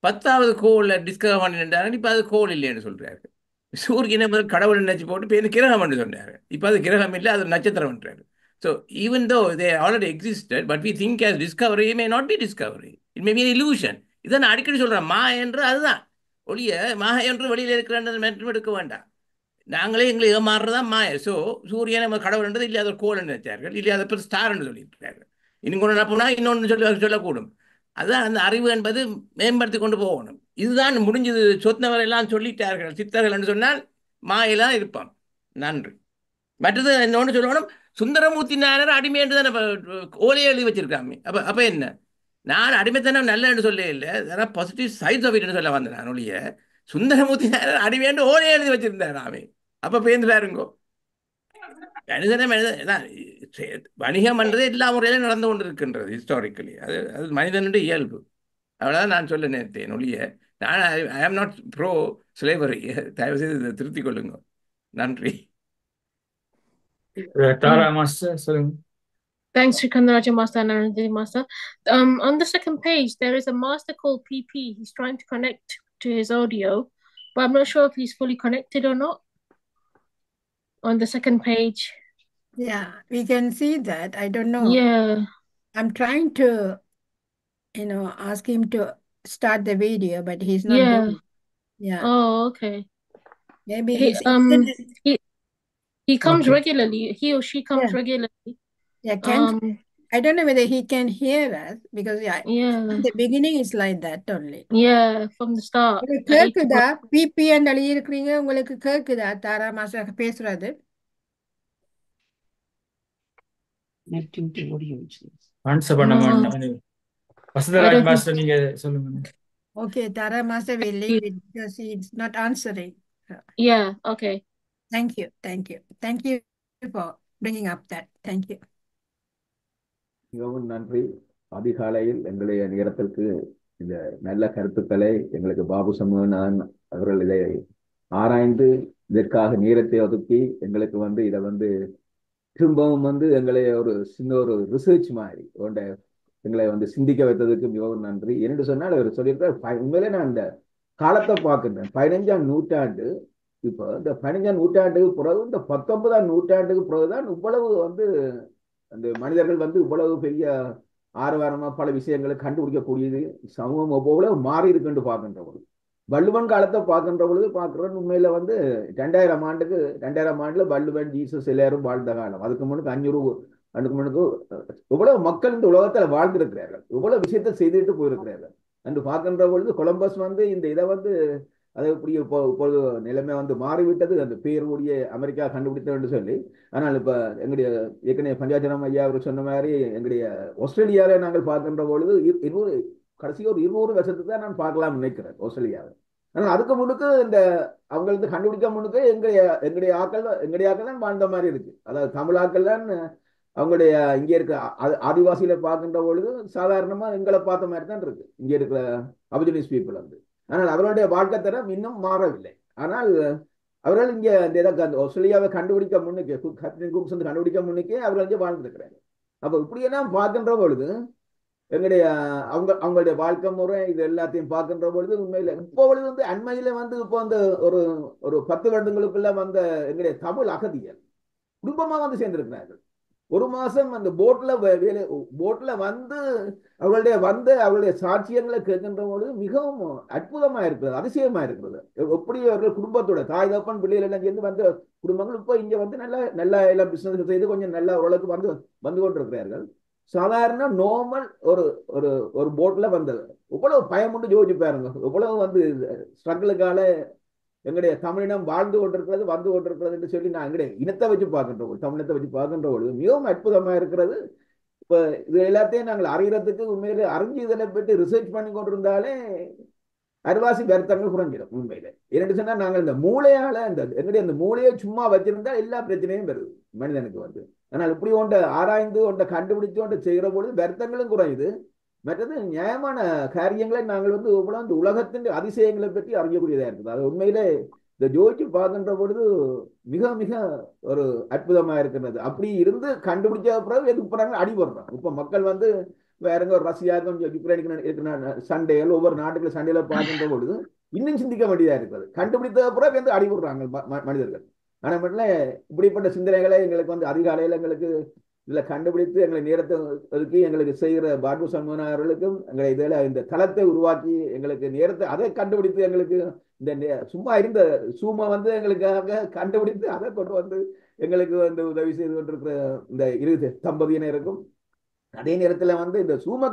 S10: 10வது கோளில் டிஸ்கவர் பண்ணிட்டாங்க. இப்போ அது கோள் இல்லைன்னு சொல்கிறாரு. சூரியனை முதல் கடவுள் நினைச்சு போட்டு இப்போ இது கிரகம் என்று சொன்னார். இப்போ அது கிரகம் இல்லை, அது நட்சத்திரம்ன்றாரு. So even though they already existed, but we think as discovery may not be discovery, it may be illusion. இதை நான் அடிக்கடி சொல்கிறேன். என்று அதுதான் ஒளிய என்று வெளியில் இருக்கிறன்றது மட்டும் எடுக்க வேண்டாம். நாங்களே எங்களை ஏமாறுறதான் மாய. ஸோ சூரியனை நம்ம கடவுள்ன்றது இல்லை, அதை கோள் நினைச்சார்கள், இல்லை அதை பேர் ஸ்டார் என்று சொல்லியிருக்கிறார்கள். இன்னும் கொண்டு போனால் இன்னொன்று சொல்லக்கூடும். அதுதான் அந்த அறிவு என்பது மேம்படுத்தி கொண்டு போகணும். இதுதான் முடிஞ்சது. சொன்னவர் எல்லாம் சொல்லிட்டார்கள். சித்தர்கள் என்று சொன்னால் மாயெல்லாம் இருப்பான். நன்றி. மற்றது இன்னொன்று சொல்லணும், சுந்தரமூர்த்தி நாயனர் அடிமை என்று தானே ஓலையை எழுதி வச்சிருக்காங்க. அப்போ என்ன, நான் அடிமைத்தனம் நல்ல என்று சொல்ல இல்லை, அதெல்லாம் பாசிட்டிவ் சைட்ஸ் ஆஃப் இட்னு சொல்ல வந்தேன். நான் ஒழிய சுந்தரமூர்த்தி நாயனர் அடிமை என்று ஓலையை எழுதி வச்சிருந்தார் ஆமே. அப்போ பேர்ந்து பாருங்கோ. வணிகம் என்றது எல்லா முறையிலும் நடந்து கொண்டு இருக்கின்றது ஹிஸ்டாரிக்கலி. அது மனிதனுடைய இயல்பு. அவ்வளோதான் நான் சொல்ல நேர்த்தேன் ஒழிய நான் ஐ ஆம் நாட் ப்ரோ ஸ்லேவரி. தயவு செய்து இதை திருத்திக் கொள்ளுங்க. நன்றி.
S1: தாரா மாஸ்டர் சொல்லுங்க.
S4: Thanks, Srikandaraja Master and Narendra Master. On the second page, there is a master called PP. He's trying to connect to his audio, but I'm not sure if he's fully connected or not. On the second page.
S2: Yeah, we can see that. I don't know.
S4: Yeah.
S2: I'm trying to, ask him to start the video, but he's not doing it. Yeah.
S4: Oh, okay.
S2: Maybe
S4: he comes regularly. He or she comes regularly.
S2: Yeah, I don't know whether he can hear us because the beginning is like that only.
S4: Yeah, from the start.
S2: கேக்குதா? BP and எழுதி இருக்கீங்க, உங்களுக்கு கேக்குதா தாரா master பேசுறது?
S1: Answer பண்ண மாட்டேன். Vasantharaj master நீங்க சொல்லுங்க.
S2: Okay, Tara Master will leave it because he's not answering.
S4: Yeah, okay.
S2: Thank you. Thank you for bringing up that. Thank you.
S18: மிகவும் நன்றி. அதிகாலையில் எங்களுடைய நேரத்திற்கு இந்த நல்ல கருத்துக்களை எங்களுக்கு பாபு சமூகன் அவர்கள் இதை ஆராய்ந்து இதற்காக நேரத்தை ஒதுக்கி எங்களுக்கு இதை திரும்பவும் எங்களை ஒரு சின்ன ஒரு ரிசர்ச் மாதிரி எங்களை சிந்திக்க வைத்ததுக்கு மிகவும் நன்றி. என்று சொன்னால் அவர் சொல்லியிருக்கார், உண்மையிலே நான் இந்த காலத்தை பார்க்கின்றேன். 15ஆம் நூற்றாண்டு, இப்போ இந்த 15ஆம் நூற்றாண்டுக்கு பிறகு இந்த 19ஆம் நூற்றாண்டுக்கு பிறகுதான் இவ்வளவு அந்த மனிதர்கள் இவ்வளவு பெரிய ஆரவாரமா பல விஷயங்களை கண்டுபிடிக்கக்கூடியது. சமூகம் எவ்வளவு மாறி இருக்குன்னு பார்க்கின்ற பொழுது, வள்ளுவன் காலத்தை பார்க்கின்ற பொழுது பார்க்கிறோம். உண்மையில 2000 ஆண்டுல வள்ளுவன், ஜீசஸ் எல்லாரும் வாழ்ந்த காலம். அதுக்கு முன்னுக்கு 500 ஆண்டுக்கு முன்னுக்கு எவ்வளவு மக்கள் இந்த உலகத்துல வாழ்ந்திருக்கிறார்கள், எவ்வளவு விஷயத்தை செய்துட்டு போயிருக்கிறார்கள் என்று பார்க்கின்ற பொழுது கொலம்பஸ் இந்த இதை அதை இப்படி இப்போது நிலைமை மாறிவிட்டது. அந்த பேருடைய அமெரிக்கா கண்டுபிடித்தது என்று சொல்லி. ஆனால் இப்ப எங்களுடைய ஏற்கனவே பஞ்சாச்சரம் ஐயா அவர் சொன்ன மாதிரி எங்களுடைய ஆஸ்திரேலியாவில நாங்கள் பார்க்கின்ற பொழுது கடைசி ஒரு 200 வருஷத்துக்கு தான் நான் பார்க்கலாம் நினைக்கிறேன் ஆஸ்திரேலியாவை. ஆனால் அதுக்கு முன்னுக்கு இந்த அவங்க கண்டுபிடிக்க முன்னுக்கு எங்களுடைய ஆக்கள் தான் வாழ்ந்த மாதிரி இருக்கு. அதாவது தமிழ் ஆக்கள் தான் அவங்களுடைய இங்கே இருக்க ஆதிவாசியில பார்க்கின்ற பொழுது சாதாரணமா எங்களை பார்த்த மாதிரி தான் இருக்கு இங்க இருக்கிற அபிஜினிஸ் பீப்புள் ஆனால் அவர்களுடைய வாழ்க்கை தரம் இன்னும் மாறவில்லை. ஆனால் அவர்கள் இங்க இந்த ஆஸ்திரேலியாவை கண்டுபிடிக்க முன்னுக்கே கண்டுபிடிக்க முன்னுக்கே அவர்கள் வாழ்ந்துருக்கிறாங்க. அப்ப இப்படியெல்லாம் பார்க்கின்ற பொழுது எங்களுடைய அவங்களுடைய வாழ்க்கை முறை இது எல்லாத்தையும் பார்க்கின்ற பொழுது உண்மையில இப்போ அண்மையில இப்போ ஒரு 10 வருடங்களுக்குள்ள எங்களுடைய தமிழ் அகதிகள் குடும்பமா சேர்ந்திருக்கிறார்கள். ஒரு மாசம் அந்த போட்ல அவர்களுடைய சாட்சியங்களை கேட்கின்ற பொழுது மிகவும் அற்புதமா இருக்கிறது, அதிசயமா இருக்கிறது. எப்படி அவர்கள் குடும்பத்தோட தாய் தகப்பன் பிள்ளைகள் எல்லாம் சேர்ந்து வந்த குடும்பங்கள் இப்போ இங்க நல்லா எல்லாம் பிசினஸ் செய்து கொஞ்சம் நல்லா ஓரளவுக்கு வந்து கொண்டிருக்கிறார்கள். சாதாரண நார்மல் ஒரு போட்ல வந்தது இவ்வளவு பயமுண்டு யோசிச்சு பாருங்க. இவ்வளவு ஸ்ட்ரகிளுக்கால எங்களுடைய தமிழினம் வாழ்ந்து கொண்டிருக்கிறது வந்து கொண்டிருக்கிறது என்று சொல்லி நான் எங்களுடைய இனத்தை வச்சு பார்க்கின்ற பொழுது, தமிழத்தை வச்சு பார்க்கின்ற பொழுது மிகவும் அற்புதமா இருக்கிறது. இப்ப இது எல்லாத்தையும் நாங்கள் அறிகிறதுக்கு உண்மையிலே அறிஞ்சு இதனை பற்றி ரிசர்ச் பண்ணி கொண்டிருந்தாலே அரைவாசி வருத்தங்கள் குறைஞ்சிடும் உண்மையில. என்னென்னு சொன்னா நாங்கள் இந்த மூளையால எங்களுடைய அந்த மூளையை சும்மா வச்சிருந்தா எல்லா பிரச்சனையும் வருது மனிதனுக்கு ஆனால் இப்படி ஆராய்ந்து கண்டுபிடிச்சு செய்கிற பொழுது வருத்தங்களும் குறையுது. மற்றது நியாயமான காரியங்களை நாங்கள் இவ்வளவு உலகத்தின் அதிசயங்களை பற்றி அறியக்கூடியதா இருக்குது. அது உண்மையிலே இந்த ஜோதிச்சு பார்க்கின்ற பொழுது மிக மிக ஒரு அற்புதமா இருக்கிறது. அப்படி இருந்து கண்டுபிடிச்ச பிறகு எதுக்கு அடிபடுறோம். இப்ப மக்கள் வேறங்க ரஷ்யாவுக்கும் யுக்ரைனுக்கு இருக்கிற சண்டைகள் ஒவ்வொரு நாட்டுக்குள்ள சண்டையில பார்க்கின்ற பொழுது இன்னும் சிந்திக்க வேண்டியதா இருக்கிறது. கண்டுபிடித்த பிறகு அடிபடுறாங்க மனிதர்கள். ஆனா மட்டும் இப்படிப்பட்ட சிந்தனைகளை எங்களுக்கு அதிகாலையில எங்களுக்கு இதுல கண்டுபிடித்து எங்களை நேரத்தை ஒதுக்கி எங்களுக்கு செய்கிற பாபு சண்முகன் அவர்களுக்கும் எங்களை இதில் இந்த தளத்தை உருவாக்கி எங்களுக்கு நேரத்தை அதை கண்டுபிடித்து எங்களுக்கு இந்த சும்மா இருந்த சூமை எங்களுக்காக கண்டுபிடித்து அதை கொண்டு எங்களுக்கு உதவி செய்து கொண்டிருக்கிற இந்த இரு தம்பதியினருக்கும் அதே நேரத்துல இந்த சூமை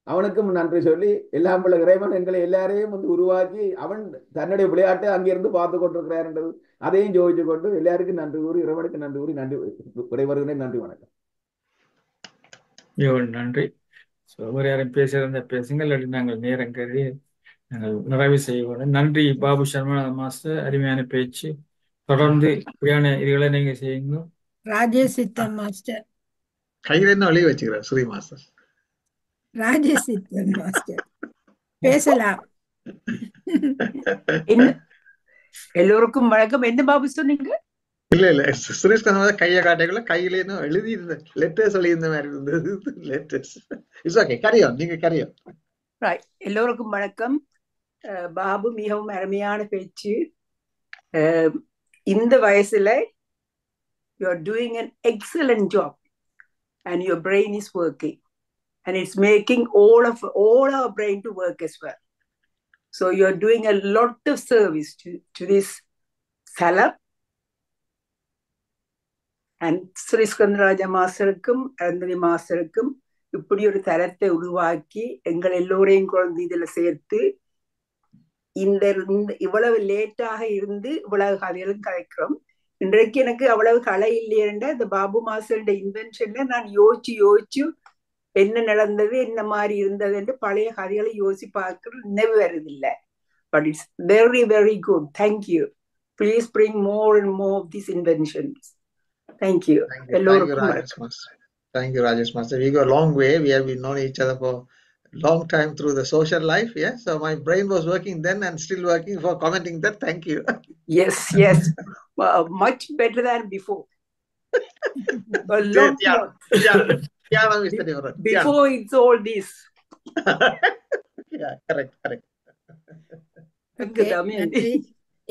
S18: அவனுக்கும் நன்றி சொல்லி எல்லாம் போல இறைவன் எங்களை எல்லாரையும் உருவாக்கி அவன் தன்னுடைய விளையாட்டை அங்கிருந்து பார்த்து கொண்டிருக்கிறார் என்றது அதையும் ஜோதிச்சு கொண்டு எல்லாருக்கும் நன்றி கூறி இறைவனுக்கு நன்றி கூறி விடைபெறுகிறேன். நன்றி, வணக்கம்.
S1: நன்றி. ஒரு யாரும் பேசுகிற பேசுங்கள், நாங்கள் நேரம் கருதி நாங்கள் நிறைவு செய்வோம். நன்றி பாபு சர்மா மாஸ்டர், அருமையான பேச்சு. தொடர்ந்து இப்படியான இதுகளை நீங்க செய்யுங்க.
S2: ராஜேஷ் சித்தன் மாஸ்டர்
S3: கையில என்ன வழி வச்சுக்கிறார் ஸ்ரீ மாஸ்டர்.
S2: ராஜேஷ் சித்தன் மாஸ்டர் பேசலாம்.
S13: எல்லோருக்கும் வணக்கம். என்ன பாபு சொன்னீங்க?
S3: இல்ல சுரேஷ் கைய காட்டைக்குள்ள கையில எழுதி இருந்த லெட்டர்ஸ் எழுதியிருந்த மாதிரி இருந்தது. லெட்டர்ஸ் இட்ஸ் ஓகே, கரியம், நீங்க கரியம்.
S13: எல்லோருக்கும் வணக்கம். பாபு மிகவும் அருமையான பேச்சு. இந்த வயசுல you are doing an excellent job and your brain is working and it's making all our brain to work as well. So you are doing a lot of service to this salam. And Sri Skandaraja மாஸ்டருக்கும் Arundhati மாஸ்டருக்கும் இப்படி ஒரு தரத்தை உருவாக்கி எங்கள் எல்லோரையும் குழந்தை இதுல சேர்த்து இந்த இவ்வளவு லேட்டாக இருந்து இவ்வளவு கதைகளும் கலைக்கிறோம்.
S19: இன்றைக்கு எனக்கு அவ்வளவு கலை இல்லையேண்ட இந்த பாபு மாஸ்டரோட இன்வென்ஷன்ல நான் யோசிச்சு என்ன நடந்தது என்ன மாதிரி இருந்தது என்று பழைய கதைகளை யோசி பார்க்க நினைவு வருதில்லை. But it's very very good. Thank you. Please bring more and more of these inventions. Thank you. எல்லோருக்கும்
S3: Thank you, Rajesh Master. We go a long way. We have known each other for a long time through the social life. Yes. So my brain was working then and still working for commenting that. Thank you.
S19: Yes. Much better than before. A lot. Before it's all this.
S3: Yeah, correct.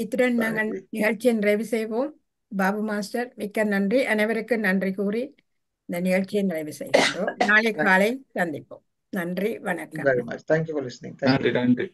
S2: இத்துடன் நாங்கள் நிகழ்ச்சியை நிறைவு செய்வோம். Babu master மிக்க நன்றி. அனைவருக்கும் நன்றி கூறி இந்த நிகழ்ச்சியை நிறைவு செய்கின்றோம். நாளை காலை சந்திப்போம். நன்றி, வணக்கம்.
S3: Thank you very much. Thank you for listening.
S1: நன்றி.